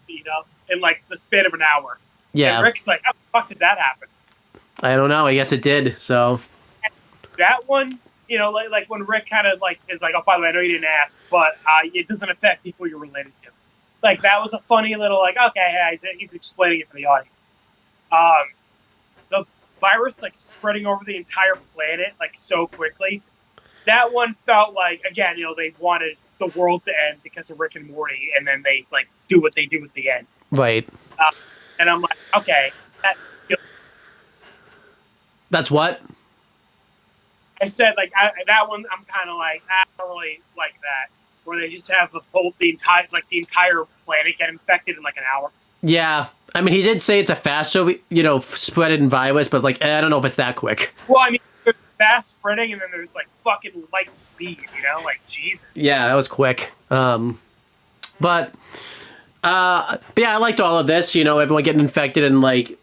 in, like, the span of an hour. Yeah. And Rick's like, how the fuck did that happen? I don't know. I guess it did, so... And that one, like when Rick kind of, like, is like, oh, by the way, I know you didn't ask, but it doesn't affect people you're related to. Like, that was a funny little, like, okay, yeah, he's explaining it for the audience. The virus, like, spreading over the entire planet, like, so quickly. That one felt like, again, they wanted the world to end because of Rick and Morty, and then they, like, do what they do at the end. Right. And I'm like, okay. That's what? I said, like, that one, I'm kind of like, I don't really like that. Where they just have the entire planet get infected in, like, an hour. Yeah. I mean, he did say it's a faster, spreading virus, but, like, I don't know if it's that quick. Well, I mean, there's fast spreading, and then there's, like, fucking light speed, like, Jesus. Yeah, that was quick. But yeah, I liked all of this, everyone getting infected and, like,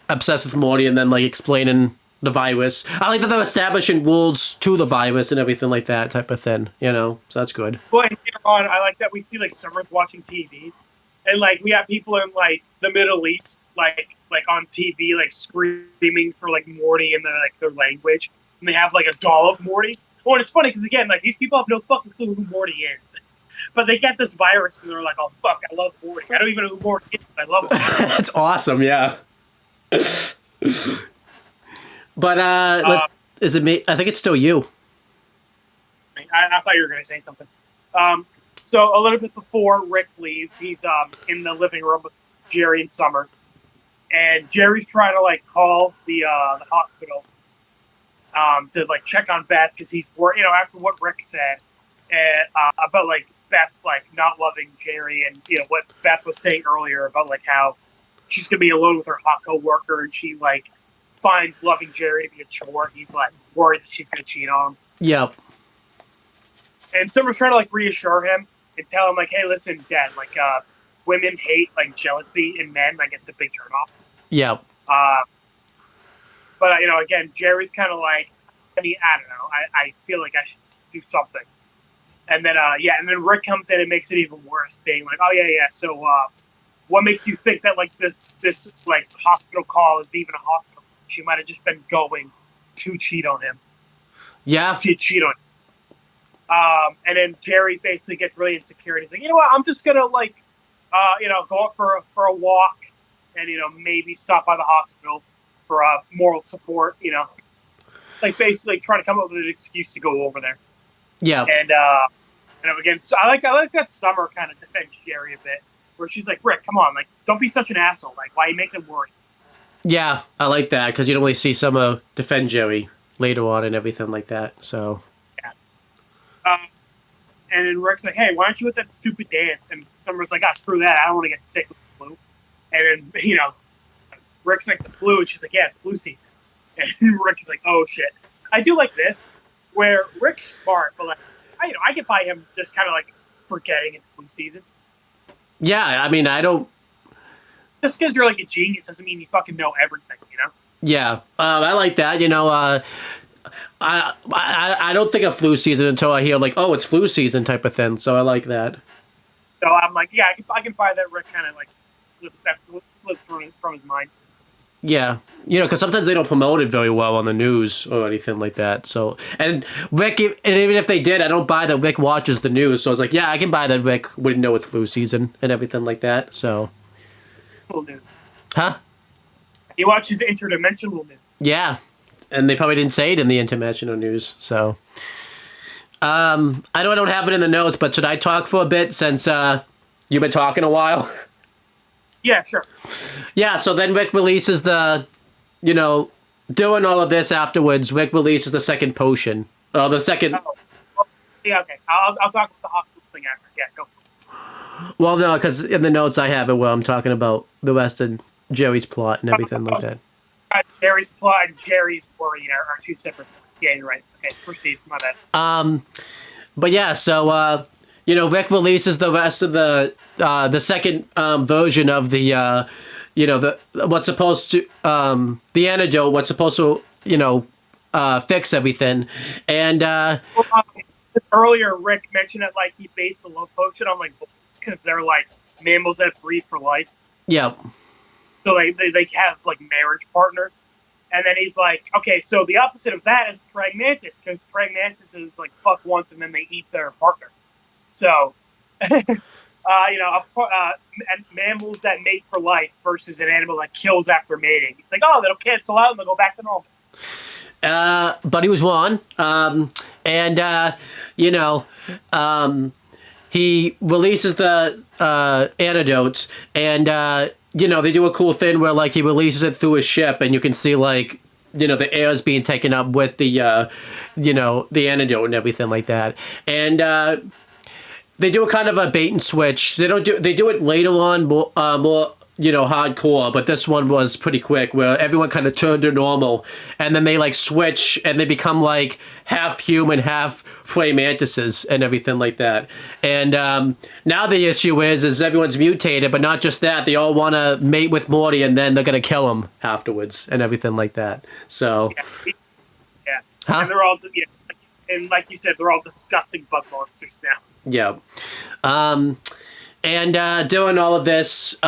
obsessed with Morty and then, like, explaining the virus. I like that they're establishing rules to the virus and everything like that type of thing, so that's good. Well, and later on, I like that we see, like, Summers watching TV, and, like, we have people in, like, the Middle East, like on TV, like, screaming for, like, Morty in their language, and they have, like, a doll of Morty. Well, and it's funny because, again, like, these people have no fucking clue who Morty is. But they get this virus, and they're like, "Oh fuck, I love Morty. I don't even know who Morty is, but I love him." That's awesome. Yeah. But is it me? I think it's still you. I thought you were going to say something. So a little bit before Rick leaves, he's in the living room with Jerry and Summer, and Jerry's trying to like call the hospital to like check on Beth because he's worried, after what Rick said about like Beth like not loving Jerry, and what Beth was saying earlier about like how she's gonna be alone with her hot coworker, and she like finds loving Jerry to be a chore. He's like worried that she's gonna cheat on him. Yep. And Summer's trying to like reassure him and tell him like, hey, listen, Dad, like women hate like jealousy in men, like it's a big turnoff. Yep. But again, Jerry's kind of like, I don't know. I feel like I should do something. And then and then Rick comes in and makes it even worse, being like, oh yeah. So what makes you think that like this like hospital call is even a hospital? She might have just been going to cheat on him. Yeah. To cheat on him. And then Jerry basically gets really insecure. And he's like, you know what? I'm just gonna like, go out for a walk, and maybe stop by the hospital for moral support. Like basically trying to come up with an excuse to go over there. Yeah. And again, so I like that Summer kind of defends Jerry a bit, where she's like, Rick, come on, like don't be such an asshole. Like why are you making him worry? Yeah, I like that because you don't really see Summer defend Jerry later on and everything like that. So. And then Rick's like, hey, why aren't you at that stupid dance? And Summer's like, screw that. I don't want to get sick with the flu. And then, Rick's like, the flu. And she's like, yeah, it's flu season. And Rick's like, oh, shit. I do like this, where Rick's smart, but, like, I get by him just kind of, like, forgetting it's flu season. Yeah, I mean, I don't... Just because you're, like, a genius doesn't mean you fucking know everything, Yeah, I like that, I don't think of flu season until I hear like, oh, it's flu season type of thing. So I like that. So I'm like, yeah, I can buy that Rick kind of like slips from his mind. Yeah, because sometimes they don't promote it very well on the news or anything like that. So and Rick, and even if they did, I don't buy that Rick watches the news. So I was like, yeah, I can buy that Rick wouldn't know it's flu season and everything like that. So, news, huh? He watches interdimensional news. Yeah. And they probably didn't say it in the international news, so I don't have it in the notes, but should I talk for a bit since you've been talking a while? Yeah, sure. Yeah, so then Rick releases the, doing all of this afterwards, Rick releases the second potion. Oh, the second... Oh. Yeah, okay. I'll talk about the hospital thing after. Yeah, go. Well, no, because in the notes I have it where I'm talking about the rest of Jerry's plot and everything like that. Jerry's plot and Jerry's worry are two separate things. Yeah, you're right. Okay, proceed. My bad. But yeah, so Rick releases the rest of the second version of the the what's supposed to the antidote, what's supposed to fix everything, and earlier Rick mentioned that like he based the love potion on like because they're like mammals that breathe for life. Yeah. So they have like marriage partners, and then he's like, okay, so the opposite of that is praying mantis, because praying mantises like fuck once and then they eat their partner. So, and mammals that mate for life versus an animal that kills after mating. It's like, oh, that'll cancel out and they'll go back to normal. But he was wrong, he releases the antidotes and. They do a cool thing where, like, he releases it through his ship, and you can see, like, the air is being taken up with the, the antidote and everything like that. And they do a kind of a bait and switch. They do it later on more hardcore, but this one was pretty quick, where everyone kind of turned to normal, and then they, like, switch, and they become, like, half human, half praying mantises and everything like that. And now the issue is everyone's mutated, but not just that, they all want to mate with Morty, and then they're going to kill him afterwards and everything like that. So... Yeah. Huh? And they're all... Yeah. And like you said, they're all disgusting bug monsters now. Yeah. And doing all of this,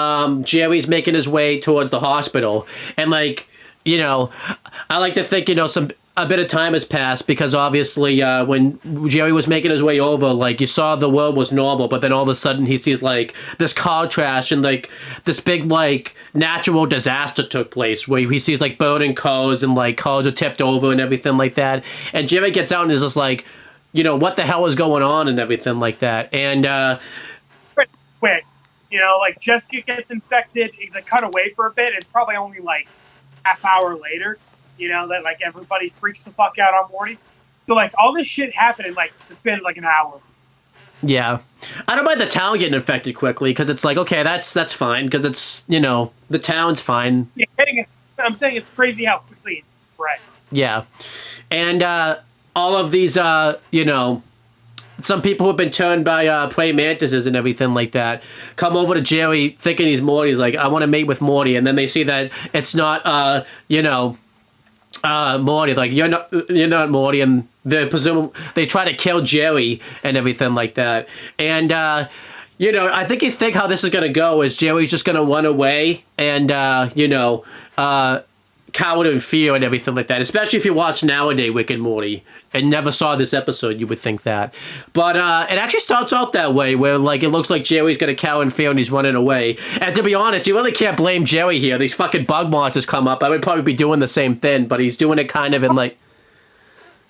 Jerry's making his way towards the hospital. And, like, I like to think, some a bit of time has passed because obviously when Jerry was making his way over, like you saw the world was normal, but then all of a sudden he sees like this car crash and like this big like natural disaster took place where he sees like burning cars and like cars are tipped over and everything like that. And Jerry gets out and is just like, you know, what the hell is going on and everything like that. And quick, you know, like Jessica gets infected, they cut away for a bit. It's probably only like half hour later, you know, that like everybody freaks the fuck out on Morty. So like all this shit happened in like the span of like an hour. Yeah, I don't mind the town getting infected quickly because it's like, okay, that's fine because it's, you know, the town's fine. Yeah, I'm saying it's crazy how quickly it's spread. Yeah, and all of these, you know, some people who have been turned by praying mantises and everything like that come over to Jerry thinking he's Morty. He's like, I want to mate with Morty, and then they see that it's not, you know, Morty. Like you're not Morty, and they try to kill Jerry and everything like that. And you know, I think you think how this is gonna go is Jerry's just gonna run away and you know, coward in fear and everything like that. Especially if you watch nowadays Rick and Morty and never saw this episode, you would think that. But it actually starts out that way, where like it looks like Jerry's gonna cower in fear and he's running away. And to be honest, you really can't blame Jerry here. These fucking bug monsters come up. I would probably be doing the same thing, but he's doing it kind of in like.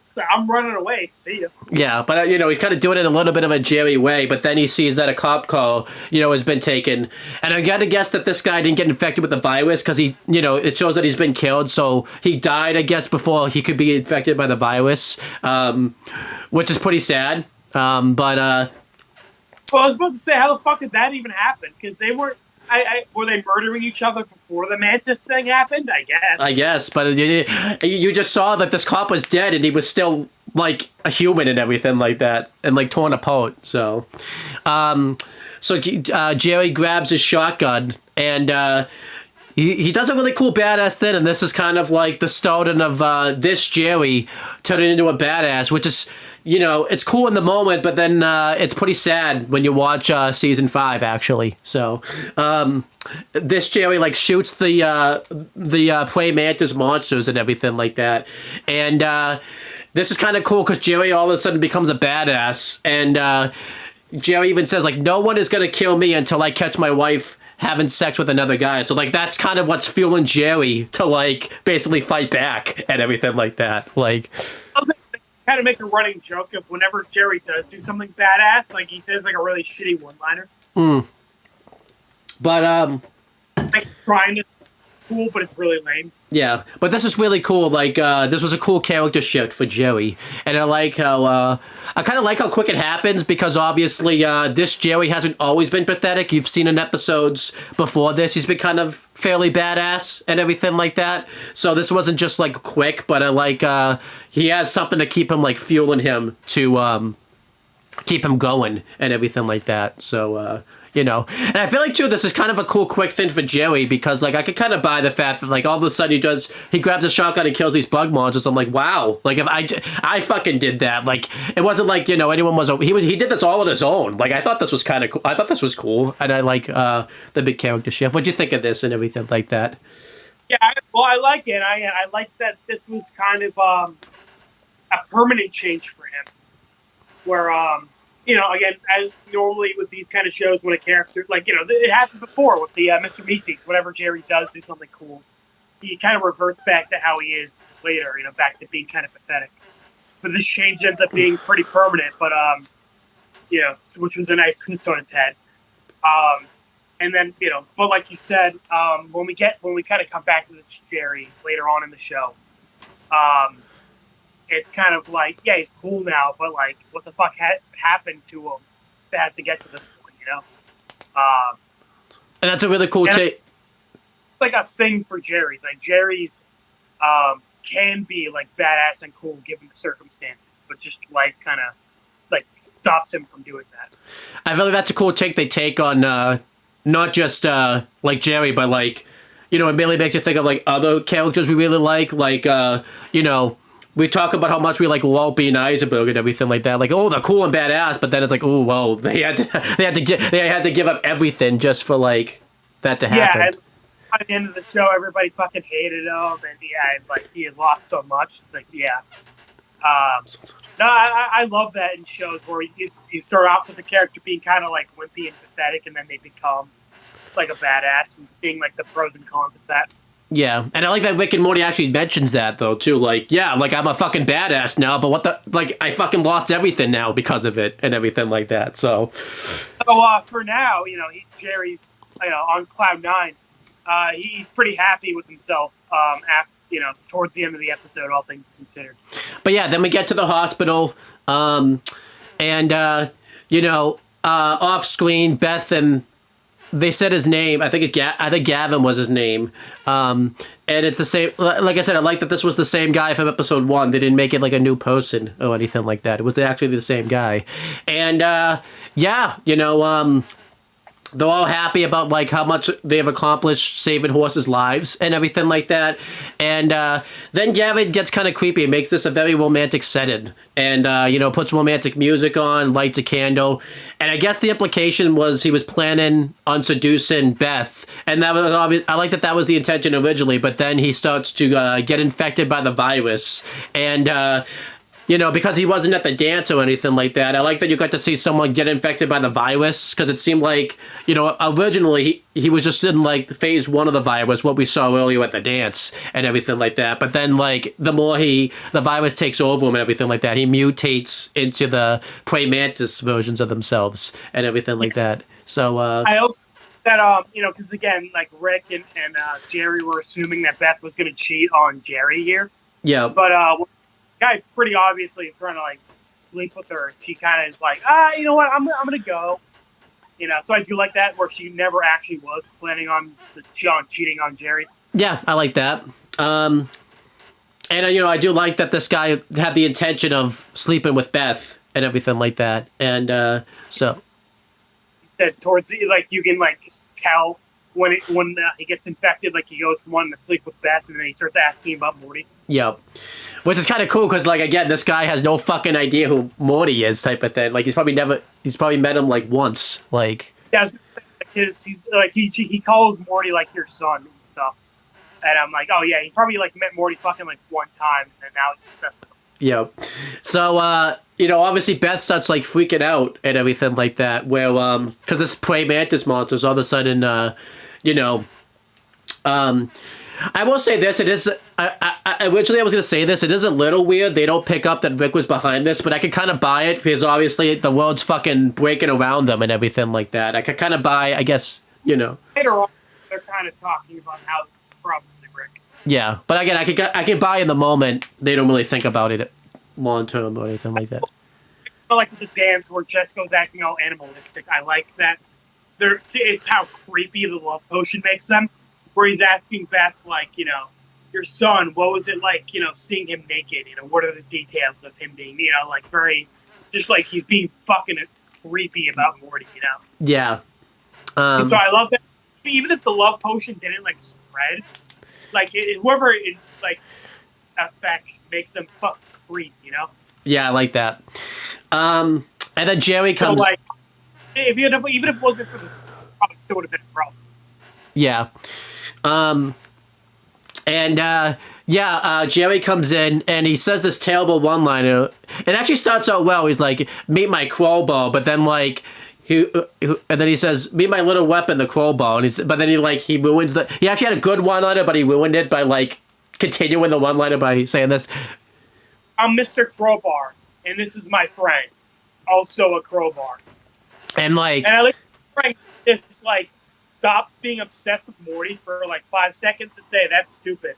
So I'm running away. See ya. Yeah, but you know, he's kind of doing it in a little bit of a Jerry way, but then he sees that a cop car, you know, has been taken. And I gotta guess that this guy didn't get infected with the virus because he, you know, it shows that he's been killed, so he died, I guess, before he could be infected by the virus, which is pretty sad. Well, I was about to say, how the fuck did that even happen? Because they weren't. Were they murdering each other before the mantis thing happened? I guess, but you just saw that this cop was dead and he was still like a human and everything like that, and like torn apart. So, Jerry grabs his shotgun and he does a really cool badass thing, and this is kind of like the starting of this Jerry turning into a badass, which is. You know, it's cool in the moment, but then it's pretty sad when you watch season 5, actually. So, this Jerry like shoots the praying mantis monsters and everything like that, and this is kind of cool because Jerry all of a sudden becomes a badass, and Jerry even says like, "No one is gonna kill me until I catch my wife." Having sex with another guy. So like that's kind of what's fueling Jerry to like basically fight back and everything like that. Like kind of make a running joke of whenever Jerry does do something badass, like he says like a really shitty one-liner. But like trying to cool, but it's really lame. Yeah, but this is really cool. Like this was a cool character shift for Jerry, and I like how I kind of like how quick it happens because obviously this Jerry hasn't always been pathetic. You've seen in episodes before this, he's been kind of fairly badass and everything like that. So this wasn't just like quick, but I like he has something to keep him like fueling him to keep him going and everything like that. So. You know, and I feel like too, this is kind of a cool, quick thing for Jerry because, like, I could kind of buy the fact that, like, all of a sudden he grabs a shotgun and kills these bug monsters. I'm like, wow, like if I fucking did that, like, it wasn't like anyone he did this all on his own. Like, I thought this was kind of cool. I thought this was cool, and I like the big character shift. What'd you think of this and everything like that? Yeah, well, I like it. I like that this was kind of a permanent change for him, where you know, again, as normally with these kind of shows, when a character, like, you know, it happened before with the Mr. Meeseeks, whenever Jerry does do something cool, he kind of reverts back to how he is later, you know, back to being kind of pathetic. But this change ends up being pretty permanent, but, you know, which was a nice twist on its head. And then, you know, but like you said, when we kind of come back to this Jerry later on in the show, it's kind of like, yeah, he's cool now, but like, what the fuck happened to him to have to get to this point, you know? And that's a really cool take. It's like a thing for Jerry's. Like, Jerry's can be like badass and cool given the circumstances, but just life kind of like stops him from doing that. I feel like that's a cool take they take on not just like Jerry, but like, you know, it really makes you think of like other characters we really like, you know, we talk about how much we like Walpy and Eisenberg and everything like that. Like, oh, they're cool and badass, but then it's like, oh, well, they had to give up everything just for like that to happen. At the end of the show, everybody fucking hated him, and yeah, like he had lost so much. It's like, yeah. No, I love that in shows where you start off with the character being kind of like wimpy and pathetic, and then they become like a badass, and being like the pros and cons of that. Yeah, and I like that Rick and Morty actually mentions that though too. Like, yeah, like I'm a fucking badass now, but what the like I fucking lost everything now because of it and everything like that. So for now, Jerry's on cloud nine. He's pretty happy with himself. After towards the end of the episode, all things considered. But yeah, then we get to the hospital, and off screen, Beth and they said his name. I think Gavin was his name. And it's the same. Like I said, I like that this was the same guy from episode 1. They didn't make it like a new person or anything like that. It was actually the same guy. And they're all happy about like how much they have accomplished saving horses' lives and everything like that. And then Gavin gets kind of creepy and makes this a very romantic setting. And puts romantic music on, lights a candle. And I guess the implication was he was planning on seducing Beth. And that was I like that was the intention originally. But then he starts to get infected by the virus. And because he wasn't at the dance or anything like that, I like that you got to see someone get infected by the virus, because it seemed like, originally he was just in like phase 1 of the virus, what we saw earlier at the dance and everything like that. But then like the more the virus takes over him and everything like that, he mutates into the praying mantis versions of themselves and everything like that. So I also that because again, like Rick and Jerry were assuming that Beth was going to cheat on Jerry here. Yeah, but guy pretty obviously trying to like sleep with her. She kind of is like, you know what, I'm gonna go. So I do like that, where she never actually was planning on cheating on Jerry. Yeah, I like that. And I do like that this guy had the intention of sleeping with Beth and everything like that. And so he said towards the, like you can like just tell when he gets infected, like he goes from wanting to sleep with Beth, and then he starts asking about Morty. Yep. Which is kind of cool, because like again, this guy has no fucking idea who Morty is, type of thing. Like he's probably met him like once. Like yeah, he's like he calls Morty like your son and stuff. And I'm like, oh yeah, he probably like met Morty fucking like one time, and now he's obsessed with him. Yep. So obviously Beth starts like freaking out and everything like that, where because this praying mantis monsters all of a sudden I will say this, it is, originally I was going to say this, it is a little weird, they don't pick up that Rick was behind this, but I could kind of buy it, because obviously the world's fucking breaking around them and everything like that. I could kind of buy, I guess, Later on, they're kind of talking about how this is probably Rick. Yeah, but again, I could buy in the moment, they don't really think about it long term or anything like that. I like the dance where Jessica's acting all animalistic. I like that. It's how creepy the love potion makes them. Where he's asking Beth, like, your son, what was it like, seeing him naked? What are the details of him being, like very, just like he's being fucking creepy about Morty, Yeah. So I love that. Even if the love potion didn't like spread, like whoever it like affects makes them fucking creep, Yeah, I like that. And then Jerry comes. So, like, even if it wasn't for the, probably still would have been a problem. Yeah. Jerry comes in and he says this terrible one-liner. It actually starts out well. He's like, "Meet my crowbar," but then like and then he says, "Meet my little weapon, the crowbar." And but then he ruins the. He actually had a good one-liner, but he ruined it by like continuing the one-liner by saying this. I'm Mr. Crowbar, and this is my friend, also a crowbar. And I like Frank just like stops being obsessed with Morty for like 5 seconds to say that's stupid.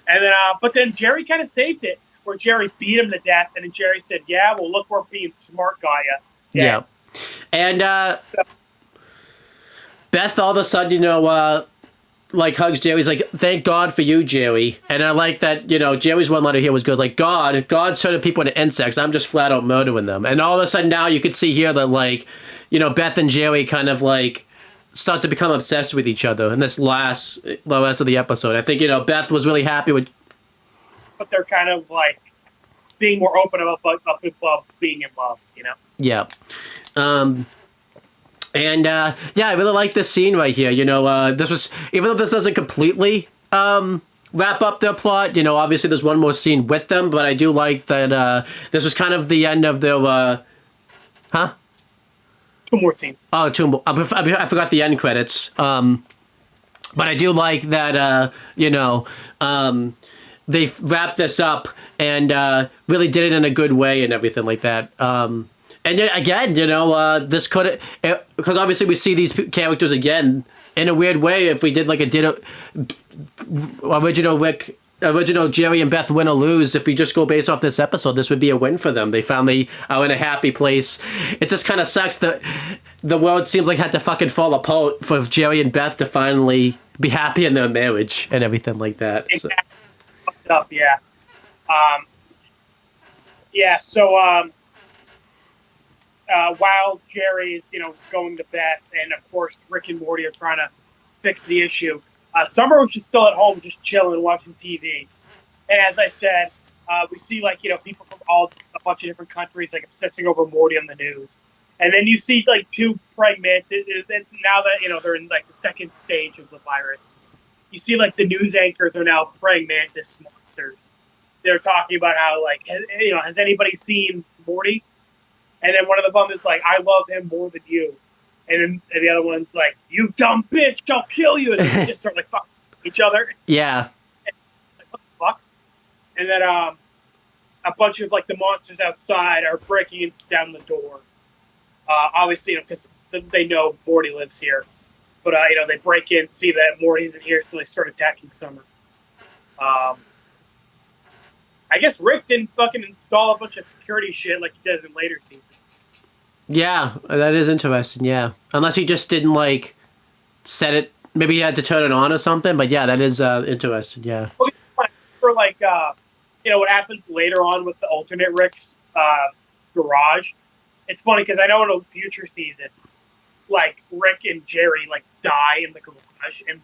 And then but then Jerry kind of saved it, where Jerry beat him to death, and then Jerry said, "Yeah, well, look, we're being smart, Gaia." Yeah. And Beth all of a sudden, like hugs Jerry. He's like, "Thank God for you, Jerry." And I like that, Jerry's one letter here was good. Like, God's turning people into insects. I'm just flat out murdering them. And all of a sudden now you could see here that like, Beth and Jerry kind of like start to become obsessed with each other in the rest of the episode. I think, Beth was really happy with. But they're kind of like being more open about being in love, Yeah. And yeah, I really like this scene right here. This was, even though this doesn't completely wrap up their plot, obviously there's one more scene with them, but I do like that this was kind of the end of their huh? Two more scenes. Oh, two more. I forgot the end credits. But I do like that, they wrapped this up and really did it in a good way and everything like that. And yet again, this could, because obviously we see these characters again in a weird way. If we did like original Jerry and Beth win or lose, if we just go based off this episode, this would be a win for them. They finally are in a happy place. It just kind of sucks that the world seems like had to fucking fall apart for Jerry and Beth to finally be happy in their marriage and everything like that. So. Exactly. Fucked up, yeah. So while Jerry is, going to Beth, and of course Rick and Morty are trying to fix the issue, Summer was just still at home, just chilling, watching TV. And as I said, we see people from a bunch of different countries obsessing over Morty on the news. And then you see two pregnant. Now that they're in the second stage of the virus, you see the news anchors are now praying mantis monsters. They're talking about how has anybody seen Morty? And then one of them is like, I love him more than you. And then the other one's like, you dumb bitch, I'll kill you. And they just start fucking each other. Yeah. And, what the fuck? And then a bunch of the monsters outside are breaking down the door. Obviously, because they know Morty lives here. But they break in, see that Morty isn't here, so they start attacking Summer. I guess Rick didn't fucking install a bunch of security shit like he does in later seasons. Yeah, that is interesting, yeah. Unless he just didn't, set it... Maybe he had to turn it on or something, but yeah, that is interesting, yeah. For, what happens later on with the alternate Rick's garage, it's funny because I know in a future season, Rick and Jerry, die in the garage, and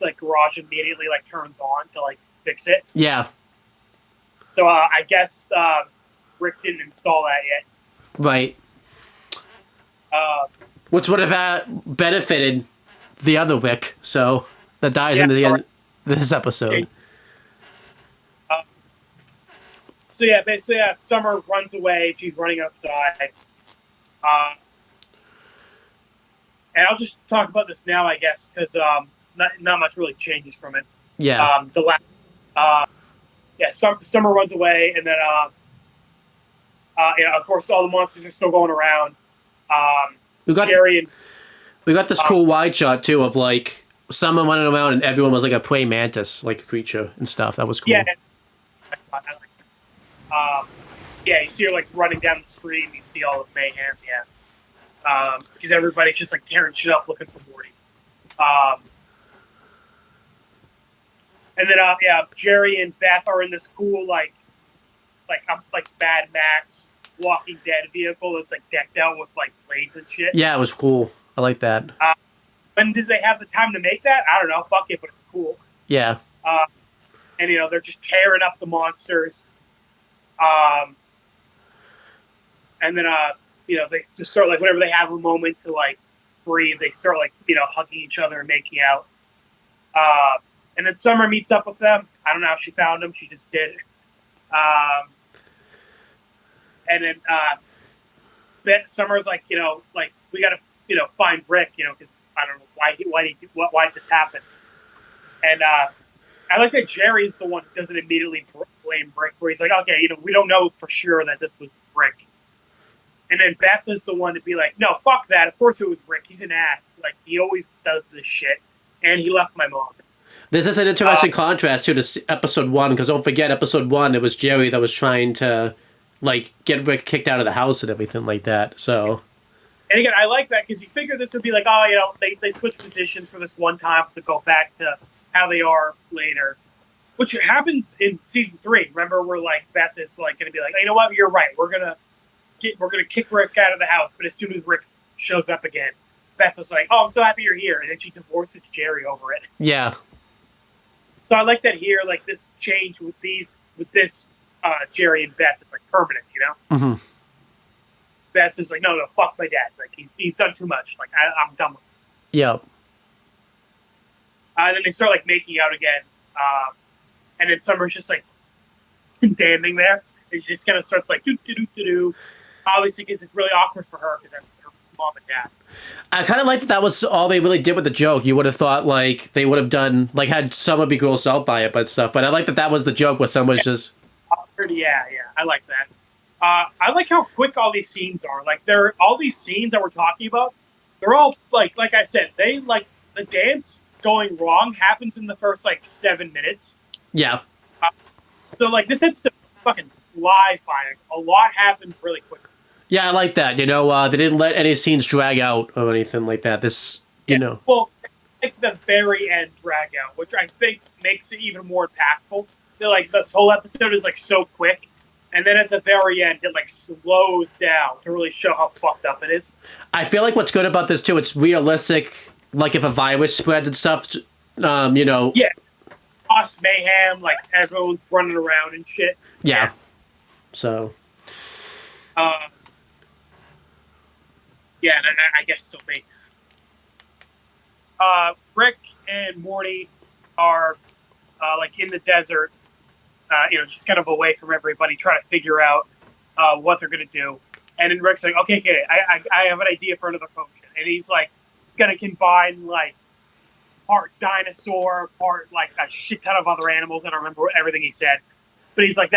the garage immediately, turns on to, fix it. Yeah. So, I guess Rick didn't install that yet. Right. Which would have benefited the other Rick, so that dies in the end of this episode. So yeah, basically, Summer runs away. She's running outside. And I'll just talk about this now, I guess, because not much really changes from it. Yeah. Summer runs away, and then of course, all the monsters are still going around. Jerry we got this cool wide shot too of someone running around and everyone was a praying mantis creature and stuff. That was cool. Yeah, you see her running down the street and you see all the mayhem. Yeah, because everybody's just tearing shit up looking for Morty. And then Jerry and Beth are in this cool Mad Max Walking Dead vehicle that's decked out with blades and shit. Yeah, it was cool. I like that. When did they have the time to make that? I don't know. Fuck it, but it's cool. Yeah. And they're just tearing up the monsters. And then they just start whenever they have a moment to breathe, they start hugging each other and making out. And then Summer meets up with them. I don't know how she found them. She just did. And then Summer's we gotta find Rick, because I don't know why did this happen. And I like that Jerry's the one who doesn't immediately blame Rick, where he's like, okay, we don't know for sure that this was Rick. And then Beth is the one to be like, no, fuck that. Of course it was Rick. He's an ass. He always does this shit. And he left my mom. This is an interesting contrast to this episode 1, because don't forget, episode 1, it was Jerry that was trying to, get Rick kicked out of the house and everything like that, so... And again, I like that, because you figure this would be they switch positions for this one time to go back to how they are later. Which happens in season 3. Remember, where, Beth is, going to be like, you know what, you're right, we're gonna kick Rick out of the house, but as soon as Rick shows up again, Beth was like, oh, I'm so happy you're here, and then she divorces Jerry over it. Yeah. So I like that here, this change with this Jerry and Beth is permanent, Mm-hmm. Beth is like, no, fuck my dad. Like he's done too much. Like I'm done with him. Yeah. And then they start like making out again. And then Summer's just like standing there. And she just kind of starts like do do do do do. Obviously, because it's really awkward for her because that's her mom and dad. I kind of like that was all they really did with the joke. You would have thought like they would have done like had someone be grossed out by it, but stuff. But I like that was the joke where someone's just. Yeah, I like that. I like how quick all these scenes are. Like all these scenes that we're talking about. They're all like I said. They like the dance going wrong happens in the first like 7 minutes. Yeah. So like this episode fucking flies by. Like, a lot happens really quickly. Yeah, I like that. You know, they didn't let any scenes drag out or anything like that. You know. Well, like the very end drag out, which I think makes it even more impactful. They're like this whole episode is like so quick, and then at the very end it like slows down to really show how fucked up it is. I feel like what's good about this too, it's realistic. Like if a virus spreads and stuff, you know. Yeah. Us mayhem, like everyone's running around and shit. Yeah. So. Yeah, and I guess still me. Rick and Morty are like in the desert, just kind of away from everybody, trying to figure out what they're gonna do. And then Rick's like, "Okay, I have an idea for another potion," and he's like, gonna combine like part dinosaur, part like a shit ton of other animals. I don't remember everything he said, but he's like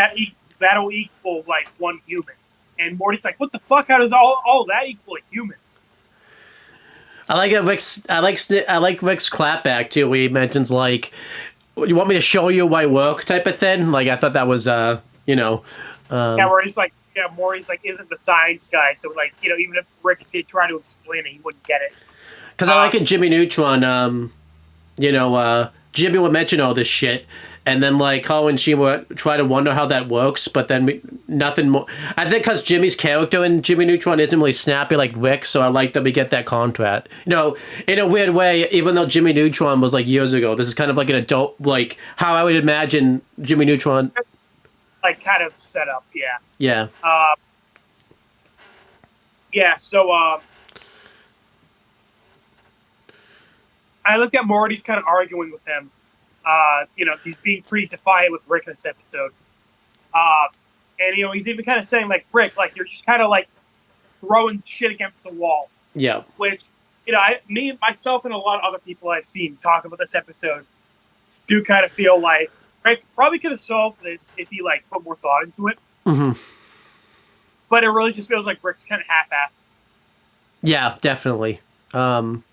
that'll equal like one human. And Morty's like, "What the fuck? How does all that equal a human?" I like Rick's. I like Rick's clapback too. Where he mentions like, "You want me to show you my work?" type of thing. Like I thought that was where he's like, Morty's like isn't the science guy, so like even if Rick did try to explain it, he wouldn't get it. Because I like in Jimmy Neutron, Jimmy would mention all this shit, and then like Owen and she would try to wonder how that works, but then nothing more. I think because Jimmy's character in Jimmy Neutron isn't really snappy like Rick, so I like that we get that contrast. In a weird way, even though Jimmy Neutron was like years ago, this is kind of like an adult, like how I would imagine Jimmy Neutron. Like kind of set up, yeah. Yeah. So I looked at Morty's kind of arguing with him. He's being pretty defiant with Rick in this episode. And he's even kind of saying like, Rick, like you're just kind of like throwing shit against the wall. Yeah. Which, me, myself, and a lot of other people I've seen talk about this episode do kind of feel like Rick probably could have solved this if he like put more thought into it. Mm-hmm. But it really just feels like Rick's kind of half-assed. Yeah, definitely.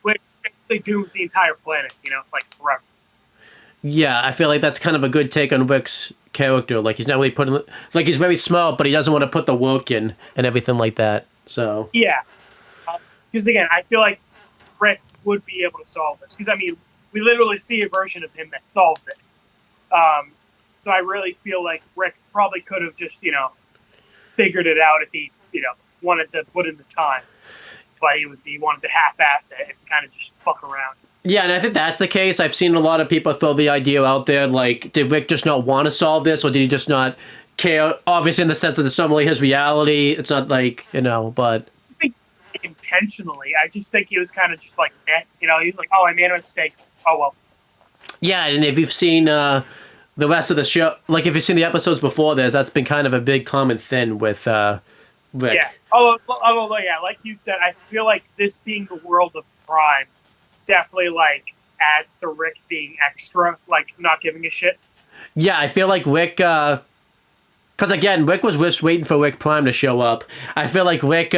Which basically dooms the entire planet, like forever. Yeah, I feel like that's kind of a good take on Rick's character. Like he's not really putting, like he's very smart, but he doesn't want to put the work in and everything like that. So yeah, because again, I feel like Rick would be able to solve this. Because we literally see a version of him that solves it. So I really feel like Rick probably could have just figured it out if he wanted to put in the time, but he wanted to half-ass it and kind of just fuck around. Yeah, and I think that's the case. I've seen a lot of people throw the idea out there, like, did Rick just not want to solve this, or did he just not care? Obviously, in the sense that it's not really his reality. It's not like, but... I think intentionally. I just think he was kind of just like, he's like, oh, I made a mistake. Oh, well. Yeah, and if you've seen the rest of the show, like, if you've seen the episodes before this, that's been kind of a big common thing with Rick. Yeah. Although, yeah, like you said, I feel like this being the world of Prime definitely like adds to Rick being extra, like not giving a shit. Yeah, I feel like Rick, because again, Rick was just waiting for Rick Prime to show up. I feel like Rick,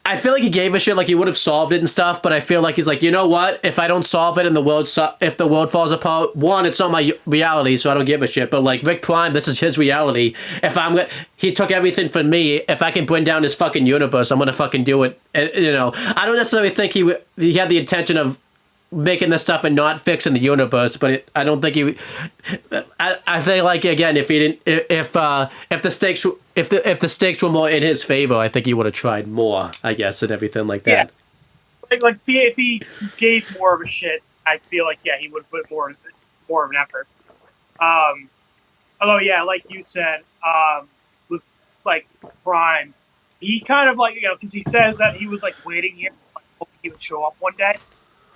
I feel like he gave a shit, like he would have solved it and stuff, but I feel like he's like, you know what? If I don't solve it and if the world falls apart, one, it's not my reality, so I don't give a shit. But like Rick Prime, this is his reality. He took everything from me. If I can bring down his fucking universe, I'm gonna fucking do it. And, I don't necessarily think he had the intention of making this stuff and not fixing the universe, but I don't think he. I think like again, if he didn't, if the stakes were more in his favor, I think he would have tried more, I guess, and everything like that. Yeah. Like if he gave more of a shit, I feel like he would put more of an effort. Although yeah, like you said, with like Prime, he kind of like, because he says that he was like waiting here, like, hoping he would show up one day.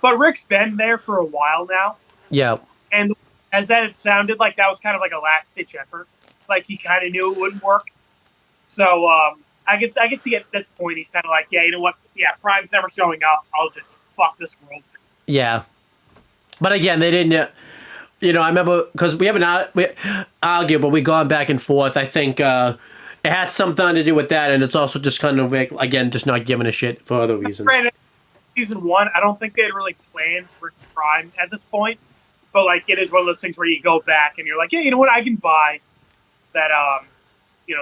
But Rick's been there for a while now. Yeah. And as that it sounded like that was kind of like a last ditch effort. Like he kind of knew it wouldn't work. So I could see at this point he's kind of like, yeah, you know what? Yeah, Prime's never showing up. I'll just fuck this world. Yeah. But again, they didn't. I remember because we haven't argued, but we've gone back and forth. I think it has something to do with that, and it's also just kind of like, again, just not giving a shit for other reasons. Granted, season 1, I don't think they had really planned for Prime at this point, but like it is one of those things where you go back and you're like, yeah, you know what? I can buy that.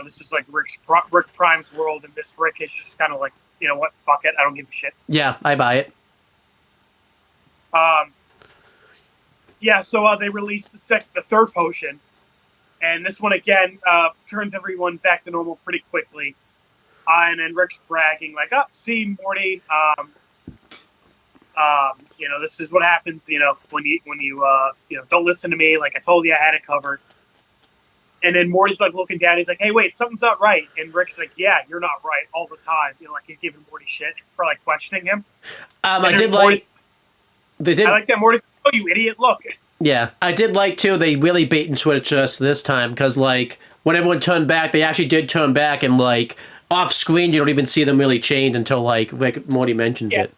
This is like Rick Prime's world, and this Rick is just kind of like, you know what? Fuck it, I don't give a shit. Yeah, I buy it. Yeah, so they released the third potion, and this one again turns everyone back to normal pretty quickly. And then Rick's bragging like, "Oh, see, Morty, this is what happens, when you don't listen to me. Like I told you, I had it covered." And then Morty's like looking down. He's like, "Hey, wait, something's not right." And Rick's like, "Yeah, you're not right all the time." Like he's giving Morty shit for like questioning him. I did like. They did. I like that Morty's like, "Oh, you idiot! Look." Yeah, I did like too. They really bait and switched us this time because like when everyone turned back, they actually did turn back, and like off screen, you don't even see them really change until like Morty mentions it.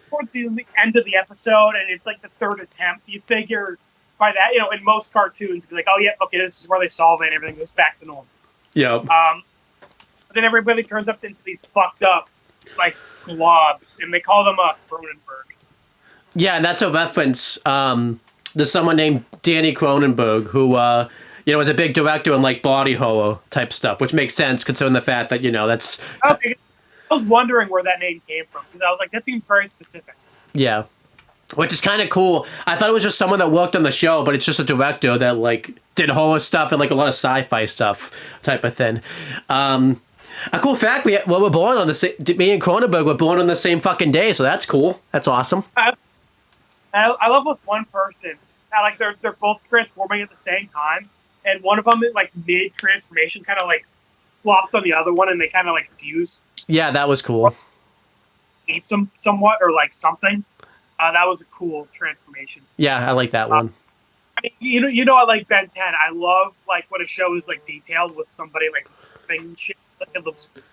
Towards the end of the episode, and it's like the third attempt. You figure by that, in most cartoons, be like, "Oh yeah, okay, this is where they solve it, and everything goes back to normal." Yeah. But then everybody turns up into these fucked up like globs, and they call them Cronenbergs. Yeah, and that's a reference. There's someone named Danny Cronenberg who, is a big director in like body horror type stuff, which makes sense considering the fact that that's. Okay. I was wondering where that name came from because I was like, that seems very specific. Yeah, which is kind of cool. I thought it was just someone that worked on the show, but it's just a director that like did horror stuff and like a lot of sci-fi stuff type of thing. A cool fact: we were born on the same. Me and Cronenberg were born on the same fucking day, so that's cool. That's awesome. I love with one person how like they're both transforming at the same time, and one of them like mid transformation kind of like flops on the other one, and they kind of like fuse. Yeah, that was cool. Eat somewhat or like something. That was a cool transformation. Yeah, I like that one. I mean, I like Ben 10. I love like when a show is like detailed with somebody like thing shit. It looks cool.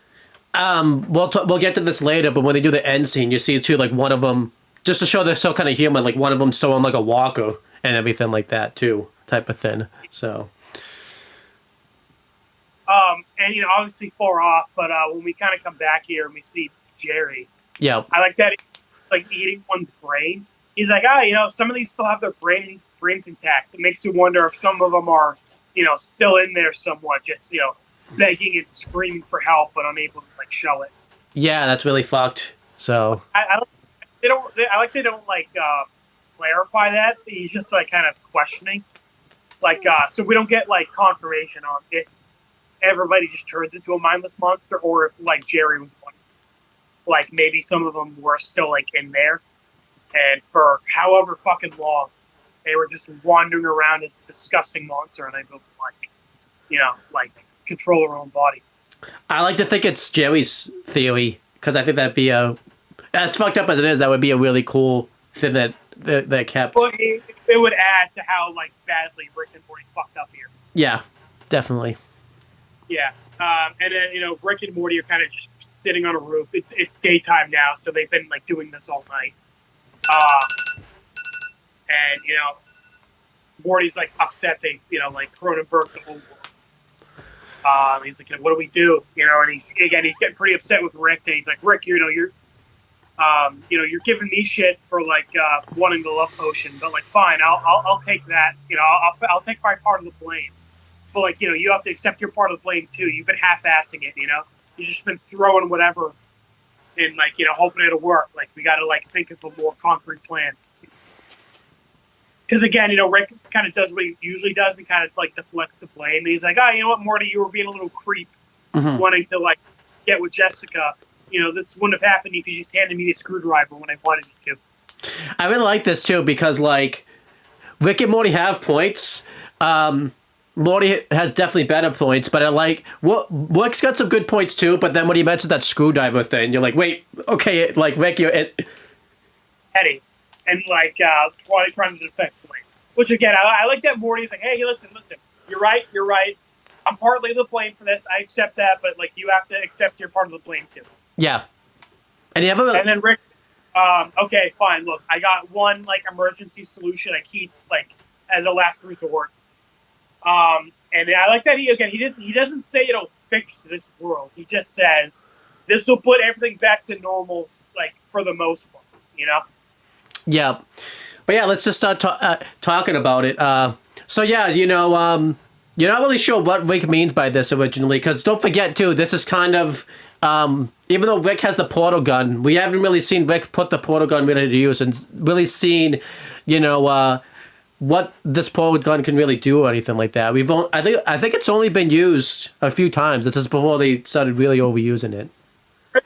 We'll get to this later, but when they do the end scene, you see too like one of them. Just to show they're still kind of human, like one of them still on like a walker and everything like that too, type of thing. So, and obviously far off, but when we kind of come back here and we see Jerry, yeah, I like that, like eating one's brain. He's like, some of these still have their brains intact. It makes you wonder if some of them are, still in there somewhat, just begging and screaming for help, but unable to like show it. Yeah, that's really fucked. So they don't clarify that. He's just like kind of questioning, so we don't get like confirmation on if everybody just turns into a mindless monster or if like Jerry was one. Like maybe some of them were still like in there, and for however fucking long they were just wandering around as a disgusting monster, and they built control their own body. I like to think it's Jerry's theory because I think that'd be as fucked up as it is, that would be a really cool thing that kept. Well, it would add to how like badly Rick and Morty fucked up here. Yeah, definitely. Yeah, and then Rick and Morty are kind of just sitting on a roof. It's daytime now, so they've been like doing this all night. And Morty's like upset. They like Cronenberg the whole world. He's like, what do we do? And he's getting pretty upset with Rick. And he's like, Rick, you're giving me shit for like wanting the love potion, but like, fine, I'll take that. I'll take my part of the blame. But like, you have to accept your part of the blame too. You've been half-assing it. You've just been throwing whatever, and like, hoping it'll work. Like, we got to like think of a more concrete plan. Because again, Rick kind of does what he usually does and kind of like deflects the blame. And he's like, you know what, Morty, you were being a little creep, wanting to like get with Jessica. This wouldn't have happened if you just handed me the screwdriver when I wanted you to. I really like this too because like Rick and Morty have points. Morty has definitely better points, but I like Rick's got some good points too. But then when he mentioned that screwdriver thing, you're like, wait, okay, like Rick, you're Eddie, and like trying to defend Blake. Which again, I like that Morty's like, hey, listen, you're right. I'm partly the blame for this. I accept that, but like you have to accept your part of the blame too. Yeah, and you have and then Rick, okay, fine. Look, I got one like emergency solution I keep like as a last resort. And I like that he doesn't say it'll fix this world. He just says this will put everything back to normal, like for the most part, you know. Yeah, but yeah, let's just start talking about it. So yeah, you're not really sure what Rick means by this originally, because don't forget too, this is kind of even though Rick has the portal gun, we haven't really seen Rick put the portal gun ready to use and really seen, what this portal gun can really do or anything like that. I think it's only been used a few times. This is before they started really overusing it.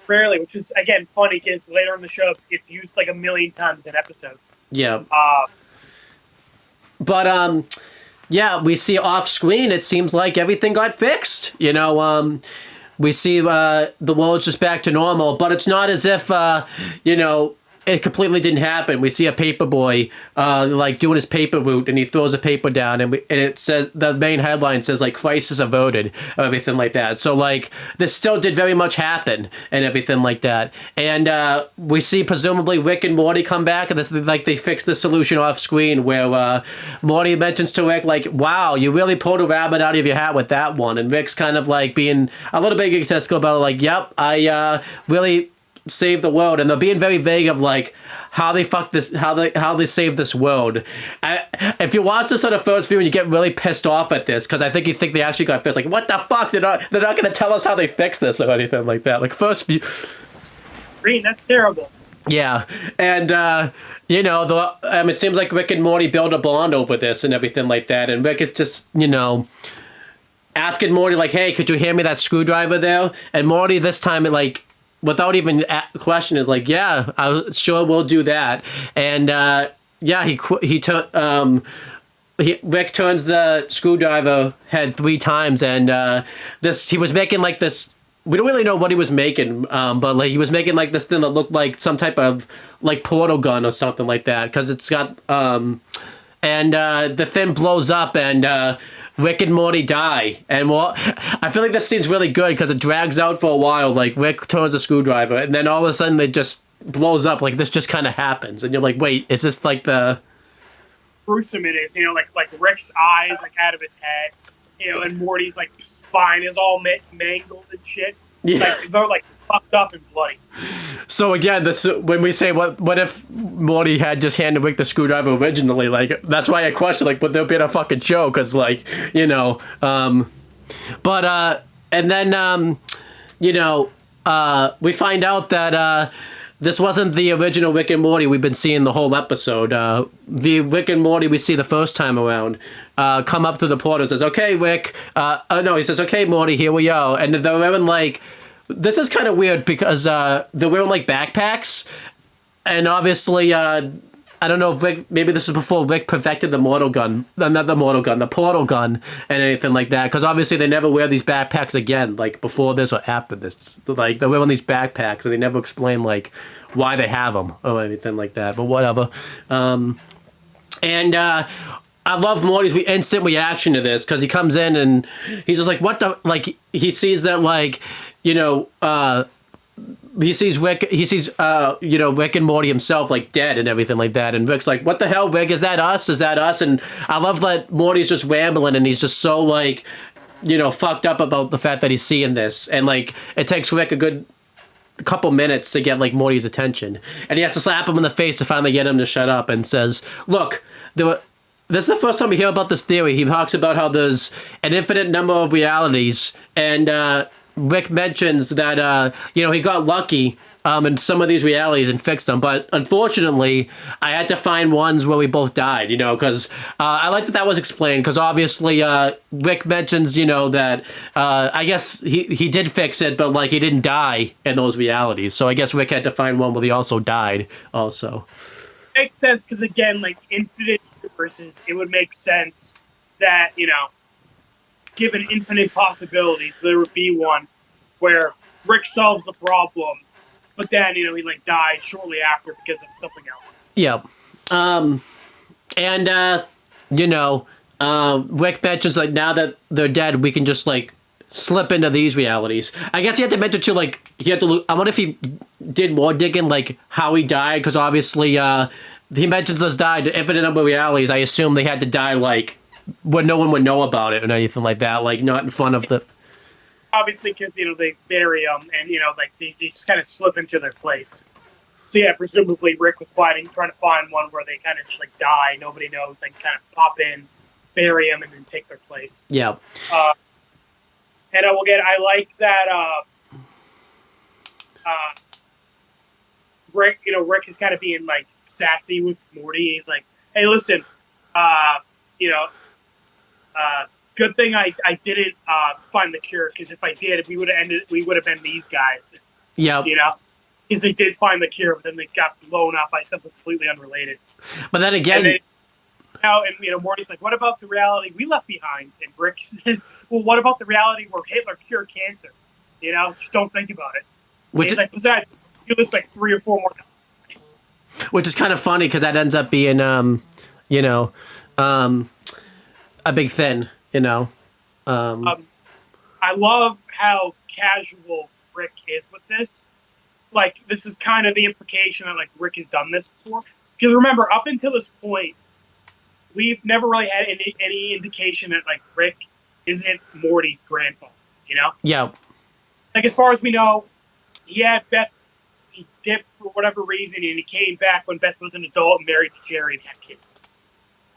Rarely, which is again funny because later in the show it's used like a million times an episode. Yeah. But yeah, we see off screen. It seems like everything got fixed. We see the world's just back to normal, but it's not as if it completely didn't happen. We see a paper boy like doing his paper route, and he throws a paper down, and it says, the main headline says like crisis averted or everything like that. So like this still did very much happen and everything like that. And we see presumably Rick and Morty come back, and this like they fix the solution off screen where Morty mentions to Rick like, "Wow, you really pulled a rabbit out of your hat with that one." And Rick's kind of like being a little bit egotistical about it, like, "Yep, I really save the world," and they're being very vague of like how they save this world. If you watch this on the first view and you get really pissed off at this, because I think you think they actually got fixed, like what the fuck, they're not going to tell us how they fixed this or anything like that. Like first view, Green, that's terrible. Yeah, and it seems like Rick and Morty build a bond over this and everything like that, and Rick is just asking Morty like, "Hey, could you hand me that screwdriver there?" And Morty this time without even questioning, like, "Yeah, I sure will do that." And Rick turns the screwdriver head 3 times, and he was making like this. We don't really know what he was making, but like he was making like this thing that looked like some type of like portal gun or something like that, because it's got the thing blows up, and Rick and Morty die. And I feel like this scene's really good because it drags out for a while. Like Rick turns a screwdriver, and then all of a sudden it just blows up. Like this just kind of happens, and you're like, "Wait, is this like the gruesome it is?" Like Rick's eyes like out of his head, and Morty's like spine is all mangled and shit. Yeah. Like they're like fucked up and bloody. So again, this when we say what if Morty had just handed Rick the screwdriver originally, like that's why I question like would there be a fucking show, because like but and then we find out that this wasn't the original Rick and Morty we've been seeing the whole episode. The Rick and Morty we see the first time around come up to the portal and says, "Okay, Rick," he says, "Okay, Morty, here we go." And they're wearing like, this is kind of weird because they're wearing like backpacks, and obviously I don't know if Rick, maybe this is before Rick perfected the portal gun, and anything like that, because obviously they never wear these backpacks again, like before this or after this. So, like they're wearing these backpacks and they never explain like why they have them or anything like that, but whatever. I love Morty's instant reaction to this, because he comes in and he's just like, what the, like he sees that like he sees Rick and Morty himself like dead and everything like that, and Rick's like, "What the hell, Rick? Is that us?" And I love that Morty's just rambling, and he's just so like fucked up about the fact that he's seeing this, and like it takes Rick a good couple minutes to get like Morty's attention, and he has to slap him in the face to finally get him to shut up, and says, "Look, this is the first time we hear about this theory." He talks about how there's an infinite number of realities, and Rick mentions that he got lucky in some of these realities and fixed them, but unfortunately I had to find ones where we both died, because I like that was explained, because obviously Rick mentions that I guess he did fix it, but like he didn't die in those realities, so I guess Rick had to find one where he also died also. Makes sense, because again, like infinite universes, it would make sense that given infinite possibilities. So there would be one where Rick solves the problem, but then he like dies shortly after because of something else. Yeah. Rick mentions like now that they're dead, we can just like slip into these realities. I guess he had to mention too, like he had to. I wonder if he did more digging, like how he died, because obviously he mentions those died infinite number of realities. I assume they had to die like when no one would know about it or anything like that, like not in front of the. Obviously, because they bury them and like they just kind of slip into their place. So yeah, presumably Rick was trying to find one where they kind of just like die, nobody knows, like kind of pop in, bury them, and then take their place. Yeah. And I like that Rick, Rick is kind of being like sassy with Morty. He's like, "Hey, listen, good thing I didn't find the cure, because if I did, we would have been these guys." Yeah. Because they did find the cure, but then they got blown up by something completely unrelated. But then again, Morty's like, "What about the reality we left behind?" And Rick says, "Well, what about the reality where Hitler cured cancer? Just don't think about it." He's like, "Besides, do this like 3 or 4 more times." Which is kind of funny because that ends up being, a big thing, I love how casual Rick is with this. Like, this is kind of the implication that, like, Rick has done this before. Because remember, up until this point, we've never really had any indication that, like, Rick isn't Morty's grandfather, Yeah. Like, as far as we know, he had Beth, he dipped for whatever reason, and he came back when Beth was an adult and married to Jerry and had kids.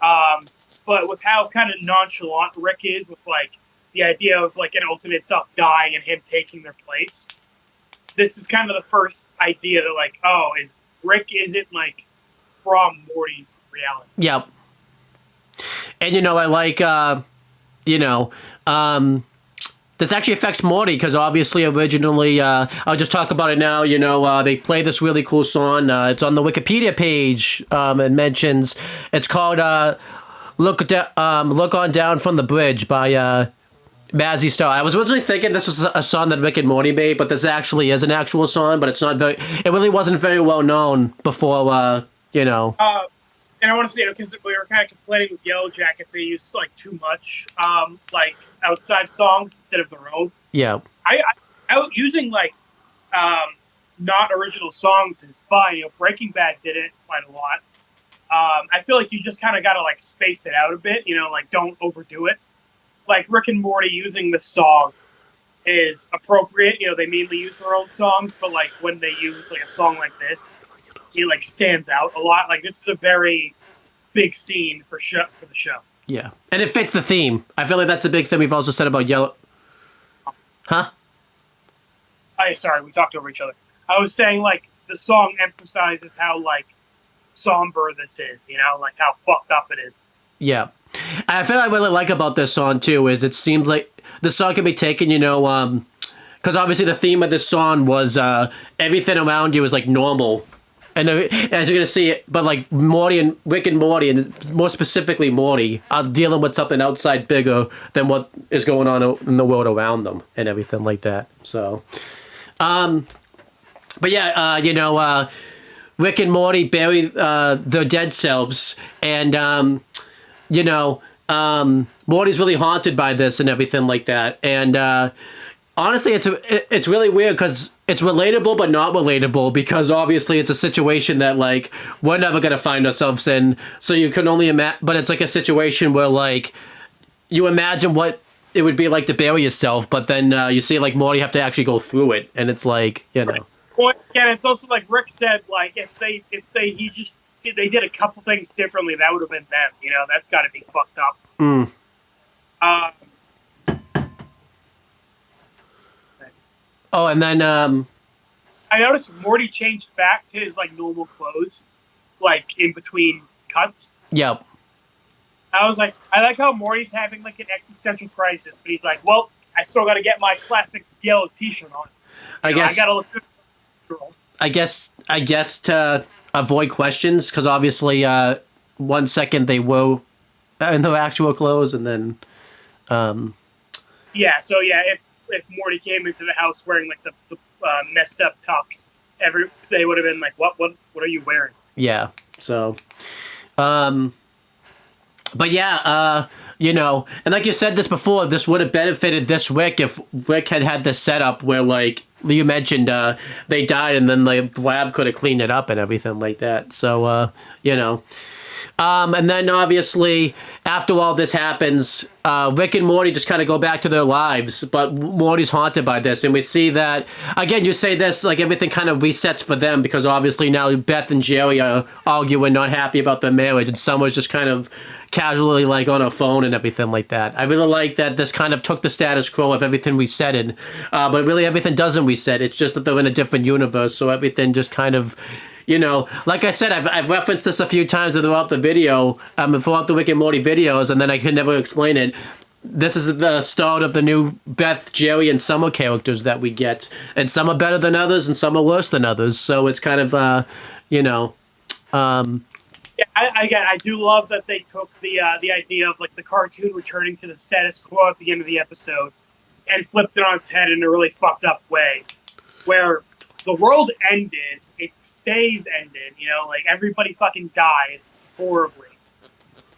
But with how kind of nonchalant Rick is with, like, the idea of, like, an ultimate self dying and him taking their place, this is kind of the first idea that, like, Rick isn't, like, from Morty's reality. Yep. And, I like, this actually affects Morty because obviously originally, I'll just talk about it now, they play this really cool song. It's on the Wikipedia page. It mentions, it's called Look On Down from the Bridge by Mazzy Star. I was originally thinking this was a song that Rick and Morty made, but this actually is an actual song, but it really wasn't very well known before, And I want to say, because we were kind of complaining with Yellow Jackets, they use like too much, like outside songs instead of their own. Yeah. I using like not original songs is fine. Breaking Bad did it quite a lot. I feel like you just kind of got to like space it out a bit, like don't overdo it. Like Rick and Morty using this song is appropriate. They mainly use their own songs, but like when they use like a song like this, it like stands out a lot. Like this is a very big scene for the show. Yeah, and it fits the theme. I feel like that's a big thing we've also said about Yellow. Huh? Sorry, we talked over each other. I was saying like the song emphasizes how like somber this is. Like how fucked up it is. Yeah. I feel like what I really like about this song too is it seems like the song can be taken, because obviously the theme of this song was everything around you is like normal, and as you're gonna see it, but like Rick and Morty, and more specifically Morty, are dealing with something outside bigger than what is going on in the world around them and everything like that. So, but yeah, Rick and Morty bury their dead selves, and Morty's really haunted by this and everything like that. And honestly, it's really weird because it's relatable but not relatable, because obviously it's a situation that like we're never gonna find ourselves in. So you can only imagine, but it's like a situation where like you imagine what it would be like to bury yourself, but then you see like Morty have to actually go through it, and it's like Well, yeah, it's also like Rick said, like if they did a couple things differently, that would have been them. That's got to be fucked up. And then I noticed Morty changed back to his like normal clothes, like in between cuts. Yep. I was like, I like how Morty's having like an existential crisis, but he's like, well, I still got to get my classic yellow T-shirt on. I got to look good. I guess to avoid questions, because obviously 1 second they were in their actual clothes, and then Yeah, so yeah, if Morty came into the house wearing like the messed up tux, they would have been like, what are you wearing? Yeah. So, but yeah, and like you said this before, this would have benefited this Rick if Rick had this setup where, like you mentioned, they died and then the lab could have cleaned it up and everything like that. So, and then obviously after all this happens, Rick and Morty just kind of go back to their lives, but Morty's haunted by this, and we see that again. You say this like everything kind of resets for them because obviously now Beth and Jerry are arguing, not happy about their marriage, and Summer's just kind of casually like on her phone and everything like that. I really like that this kind of took the status quo of everything resetted, but really everything doesn't reset. It's just that they're in a different universe, so everything just kind of. Like I said, I've referenced this a few times throughout the video, throughout the Rick and Morty videos, and then I could never explain it. This is the start of the new Beth, Jerry, and Summer characters that we get, and some are better than others, and some are worse than others. So it's kind of, Yeah, I do love that they took the idea of like the cartoon returning to the status quo at the end of the episode, and flipped it on its head in a really fucked up way, where the world ended. It stays ended, like everybody fucking died horribly.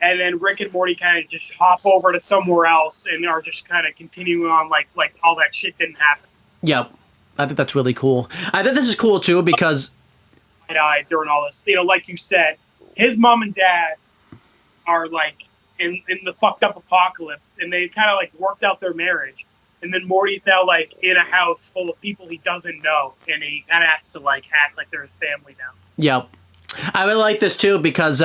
And then Rick and Morty kind of just hop over to somewhere else and are just kind of continuing on like all that shit didn't happen. Yep. I think that's really cool. I think this is cool too because I died during all this. Like you said, his mom and dad are like in the fucked up apocalypse, and they kind of like worked out their marriage. And then Morty's now like in a house full of people he doesn't know, and he kind of has to like act like they're his family now. Yep. I really like this too because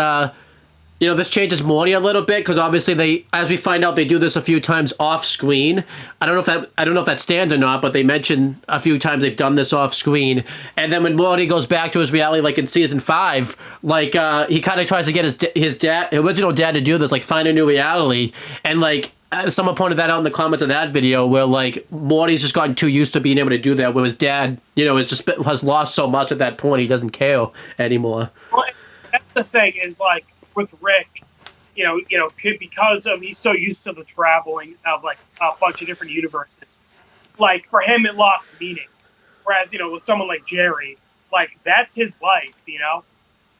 this changes Morty a little bit because obviously as we find out, they do this a few times off screen. I don't know if that stands or not, but they mention a few times they've done this off screen. And then when Morty goes back to his reality, like in season 5, like he kind of tries to get his original dad to do this, like find a new reality, and like. Someone pointed that out in the comments of that video where, like, Morty's just gotten too used to being able to do that, where his dad, has lost so much at that point he doesn't care anymore. Well, that's the thing is, like, with Rick, because he's so used to the traveling of, like, a bunch of different universes. Like, for him, it lost meaning. Whereas, with someone like Jerry, like, that's his life,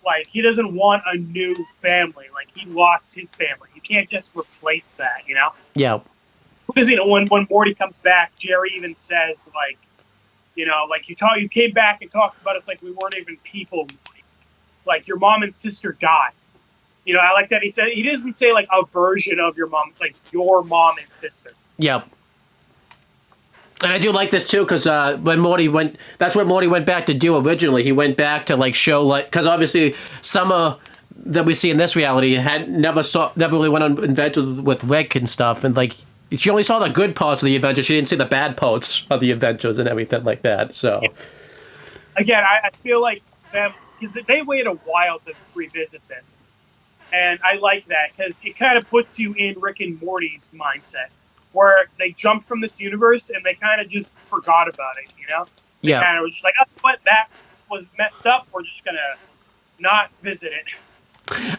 Like, he doesn't want a new family. Like, he lost his family. You can't just replace that, Yeah. Because, when Morty comes back, Jerry even says, like, you came back and talked about us like we weren't even people. Like, your mom and sister died. I like that he doesn't say, like, a version of your mom, like, your mom and sister. Yeah. And I do like this too because that's what Morty went back to do originally. He went back to like show because obviously Summer that we see in this reality never really went on adventures with Rick and stuff, and like she only saw the good parts of the adventure. She didn't see the bad parts of the adventures and everything like that. So again, I feel like them because they wait a while to revisit this, and I like that because it kind of puts you in Rick and Morty's mindset. Where they jumped from this universe and they kind of just forgot about it, They kind of was just like, oh, what? That was messed up. We're just going to not visit it.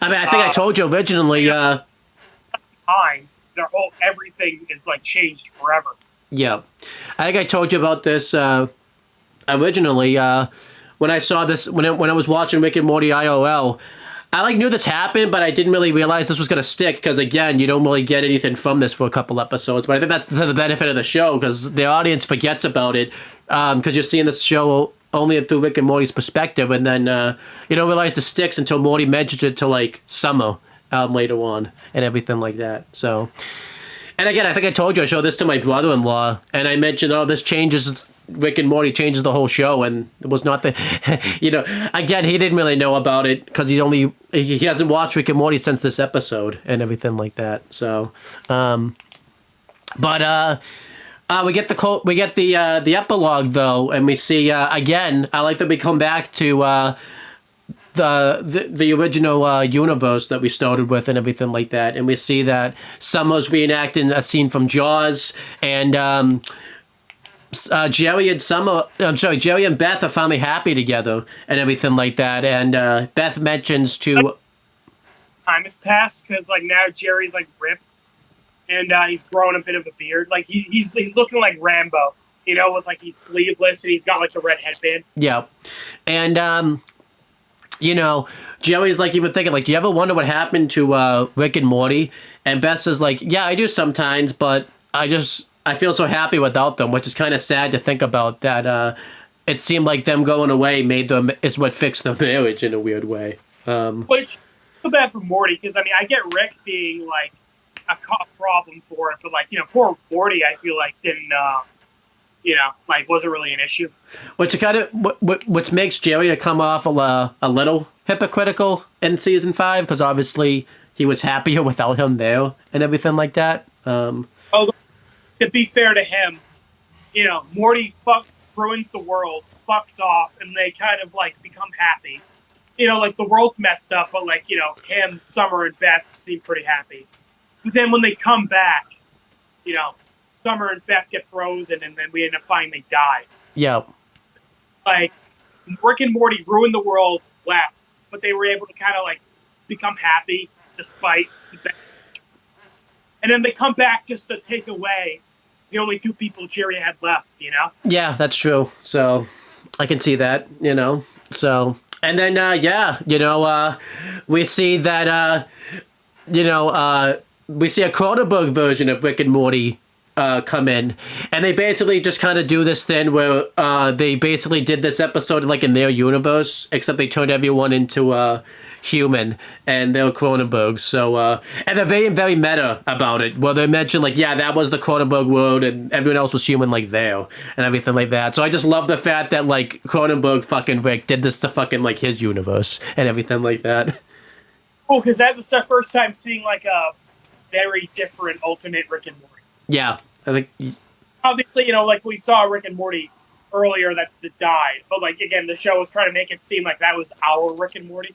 I mean, I think I told you originally. Time, everything is like changed forever. Yeah. I think I told you about this originally when I saw this, when I was watching Rick and Morty IOL. I knew this happened, but I didn't really realize this was going to stick because, again, you don't really get anything from this for a couple episodes. But I think that's to the benefit of the show because the audience forgets about it because you're seeing this show only through Rick and Morty's perspective, and then you don't realize it sticks until Morty mentions it to, like, Summer later on and everything like that. So, and again, I think I told you I showed this to my brother-in-law, and I mentioned, this changes... Rick and Morty changes the whole show, and it was not the, again, he didn't really know about it because he hasn't watched Rick and Morty since this episode and everything like that. So, we get the epilogue though, and we see again. I like that we come back to the original universe that we started with and everything like that, and we see that Summer's reenacting a scene from Jaws, and Jerry and Beth are finally happy together and everything like that. And Beth mentions to time has passed because like now Jerry's like ripped and he's grown a bit of a beard. Like he's looking like Rambo, you know, with like he's sleeveless and he's got like the red headband. Yeah, and you know, Joey's like even thinking like, do you ever wonder what happened to Rick and Morty? And Beth is like, yeah, I do sometimes, but I feel so happy without them, which is kind of sad to think about. That it seemed like them going away is what fixed the marriage in a weird way. Which feel bad for Morty because I mean I get Rick being like a problem for it, but like you know poor Morty I feel like didn't you know like wasn't really an issue. Which kind of which makes Jerry come off a little hypocritical in season 5 because obviously he was happier without him there and everything like that. Oh, to be fair to him, you know Morty ruins the world, fucks off, and they kind of like become happy. You know, like the world's messed up, but like you know him, Summer, and Beth seem pretty happy. But then when they come back, you know, Summer and Beth get frozen, and then we end up finding they die. Yeah. Like Rick and Morty ruined the world, left, but they were able to kind of like become happy despite the and then they come back just to take away the only 2 people Jerry had left, you know? Yeah, that's true. So I can see that, you know. So and then yeah, you know, we see that you know, we see a Cronenberg version of Rick and Morty come in, and they basically just kind of do this thing where they basically did this episode like in their universe, except they turned everyone into human, and they're Cronenberg. So and they're very, very meta about it, where they mention like, yeah, that was the Cronenberg world, and everyone else was human like there, and everything like that. So I just love the fact that like Cronenberg fucking Rick did this to fucking like his universe and everything like that. Cool, because that was the first time seeing like a very different alternate Rick and Morty. Yeah, I think obviously, you know, like we saw Rick and Morty earlier that died, but like again, the show was trying to make it seem like that was our Rick and Morty.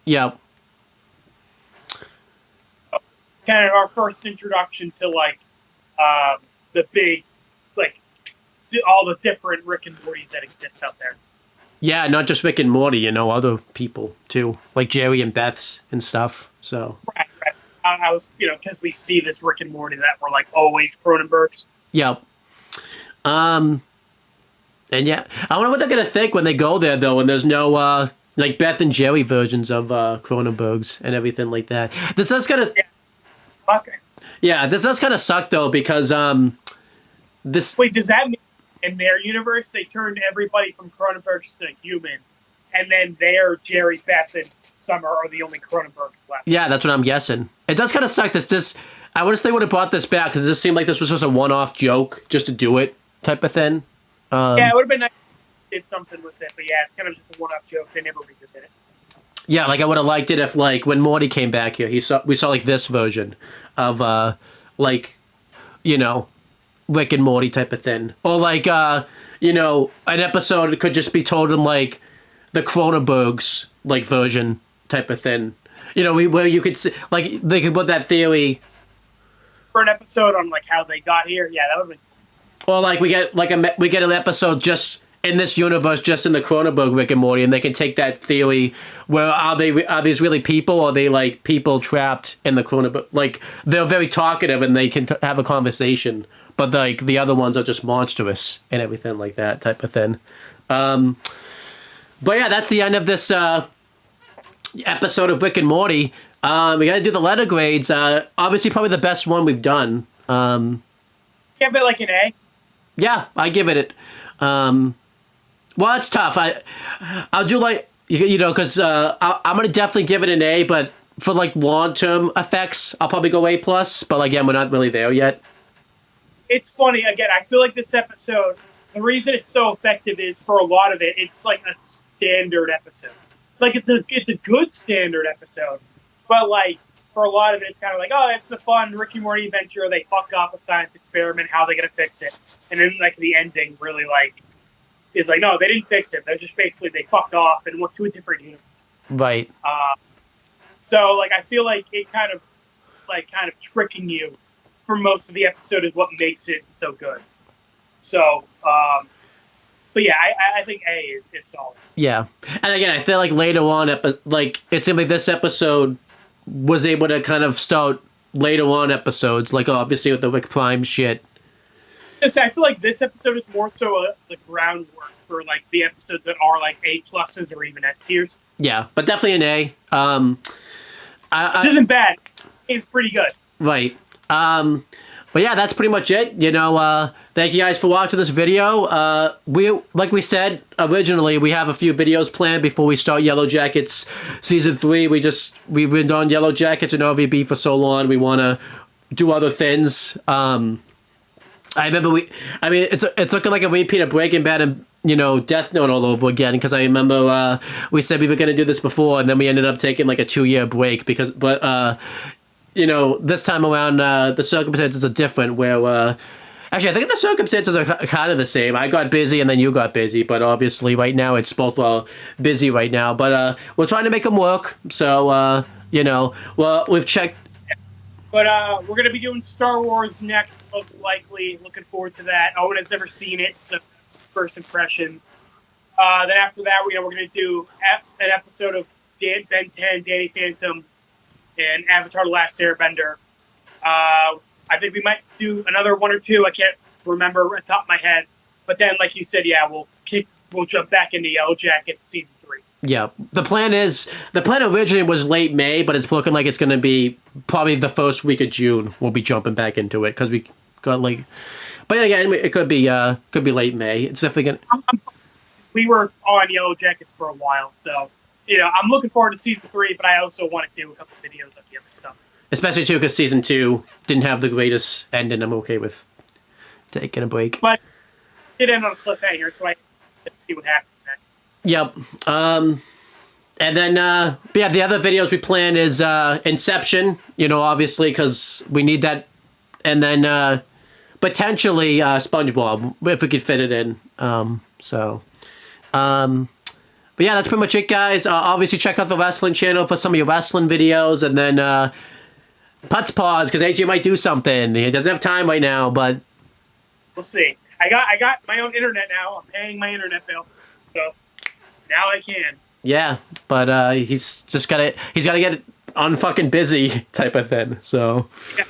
Yeah. Kind of our first introduction to like the big, like all the different Rick and Mortys that exist out there. Yeah, not just Rick and Morty, you know, other people too, like Jerry and Beth's and stuff. So right. I was, you know, because we see this Rick and Morty that were like always Cronenbergs. Yep. And yeah, I wonder what they're gonna think when they go there though, and there's no like Beth and Jerry versions of Cronenbergs and everything like that. This does kind of this does kind of suck though because this. Wait, does that mean in their universe they turned everybody from Cronenbergs to human, and then their Jerry, Beth, and Summer are the only Cronenbergs left? Yeah, that's what I'm guessing. It does kind of suck. I wish they would have brought this back because it just seemed like this was just a one-off joke, just to do it type of thing. Yeah, it would have been nice if they did something with it, but yeah, it's kind of just a one-off joke. They never revisit it. Yeah, like I would have liked it if, like, when Morty came back here, we saw like this version of, like, you know, Rick and Morty type of thing, or like, you know, an episode could just be told in like the Cronenbergs like version type of thing. You know, where you could see, like, they could put that theory for an episode on like how they got here. Yeah, that would be. Or like we get an episode just in this universe, just in the Cronenberg Rick and Morty, and they can take that theory. Where are these really people, or are they like people trapped in the Cronenberg? Like they're very talkative and they can have a conversation, but like the other ones are just monstrous and everything like that type of thing. But yeah, that's the end of this episode of Rick and Morty. We got to do the letter grades. Obviously, probably the best one we've done. Give it like an A. Yeah, I give it. Well, it's tough. I'll do like you know because I'm gonna definitely give it an A, but for like long term effects, I'll probably go A plus. But again, we're not really there yet. It's funny. Again, I feel like this episode. The reason it's so effective is for a lot of it, it's like a standard episode. Like it's a good standard episode, but like for a lot of it, it's kind of like, oh, it's a fun Rick and Morty adventure. They fuck up a science experiment. How are they gonna fix it? And then like the ending really like is like, no, they didn't fix it. They're just basically they fucked off and went to a different universe. Right. So like I feel like it kind of tricking you for most of the episode is what makes it so good. So, but yeah, I think A is solid. Yeah, and again, I feel like later on, like it seemed like this episode was able to kind of start later on episodes, like obviously with the Rick Prime shit. I feel like this episode is more so the groundwork for like the episodes that are like A pluses or even S tiers. Yeah, but definitely an A. It isn't bad. It's pretty good. Right. But yeah, that's pretty much it. You know, thank you guys for watching this video. Like we said originally, we have a few videos planned before we start Yellow Jackets Season 3. We've been on Yellow Jackets and RVB for so long. We want to do other things. I remember it's looking like a repeat of Breaking Bad and, you know, Death Note all over again, because I remember we said we were going to do this before, and then we ended up taking like a 2-year break but you know, this time around, the circumstances are different, where, actually, I think the circumstances are kind of the same. I got busy, and then you got busy, but obviously, right now, it's both busy right now, but, we're trying to make them work, so, you know, well, we've checked. But, we're going to be doing Star Wars next, most likely. Looking forward to that. Owen has never seen it, so first impressions. Then after that, we're going to do an episode of Ben 10, Danny Phantom, and Avatar: The Last Airbender. I think we might do another 1 or 2. I can't remember at the top of my head. But then, like you said, yeah, we'll jump back into Yellow Jackets Season 3. Yeah, the plan originally was late May, but it's looking like it's going to be probably the first week of June. We'll be jumping back into it because we got like, but again, it could be late May. It's definitely going. We were on Yellow Jackets for a while, so. You know, I'm looking forward to Season 3, but I also want to do a couple videos of the other stuff. Especially, too, because Season 2 didn't have the greatest ending. I'm okay with taking a break. But it ended on a cliffhanger, so I can see what happens next. Yep. And then, yeah, the other videos we plan is Inception, you know, obviously, because we need that. And then potentially SpongeBob, if we could fit it in. But yeah, that's pretty much it, guys. Obviously, check out the wrestling channel for some of your wrestling videos, and then Putz pause because AJ might do something. He doesn't have time right now, but we'll see. I got my own internet now. I'm paying my internet bill, so now I can. Yeah, but he's got to get it on fucking busy type of thing. So yeah.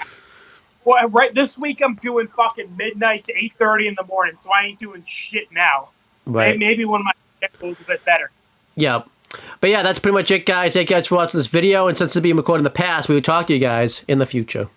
Well, right this week I'm doing fucking midnight to 8:30 in the morning, so I ain't doing shit now. Right. Maybe when my goes a bit better. Yeah. But yeah, that's pretty much it, guys. Thank you guys for watching this video. And since it's being recorded in the past, we will talk to you guys in the future.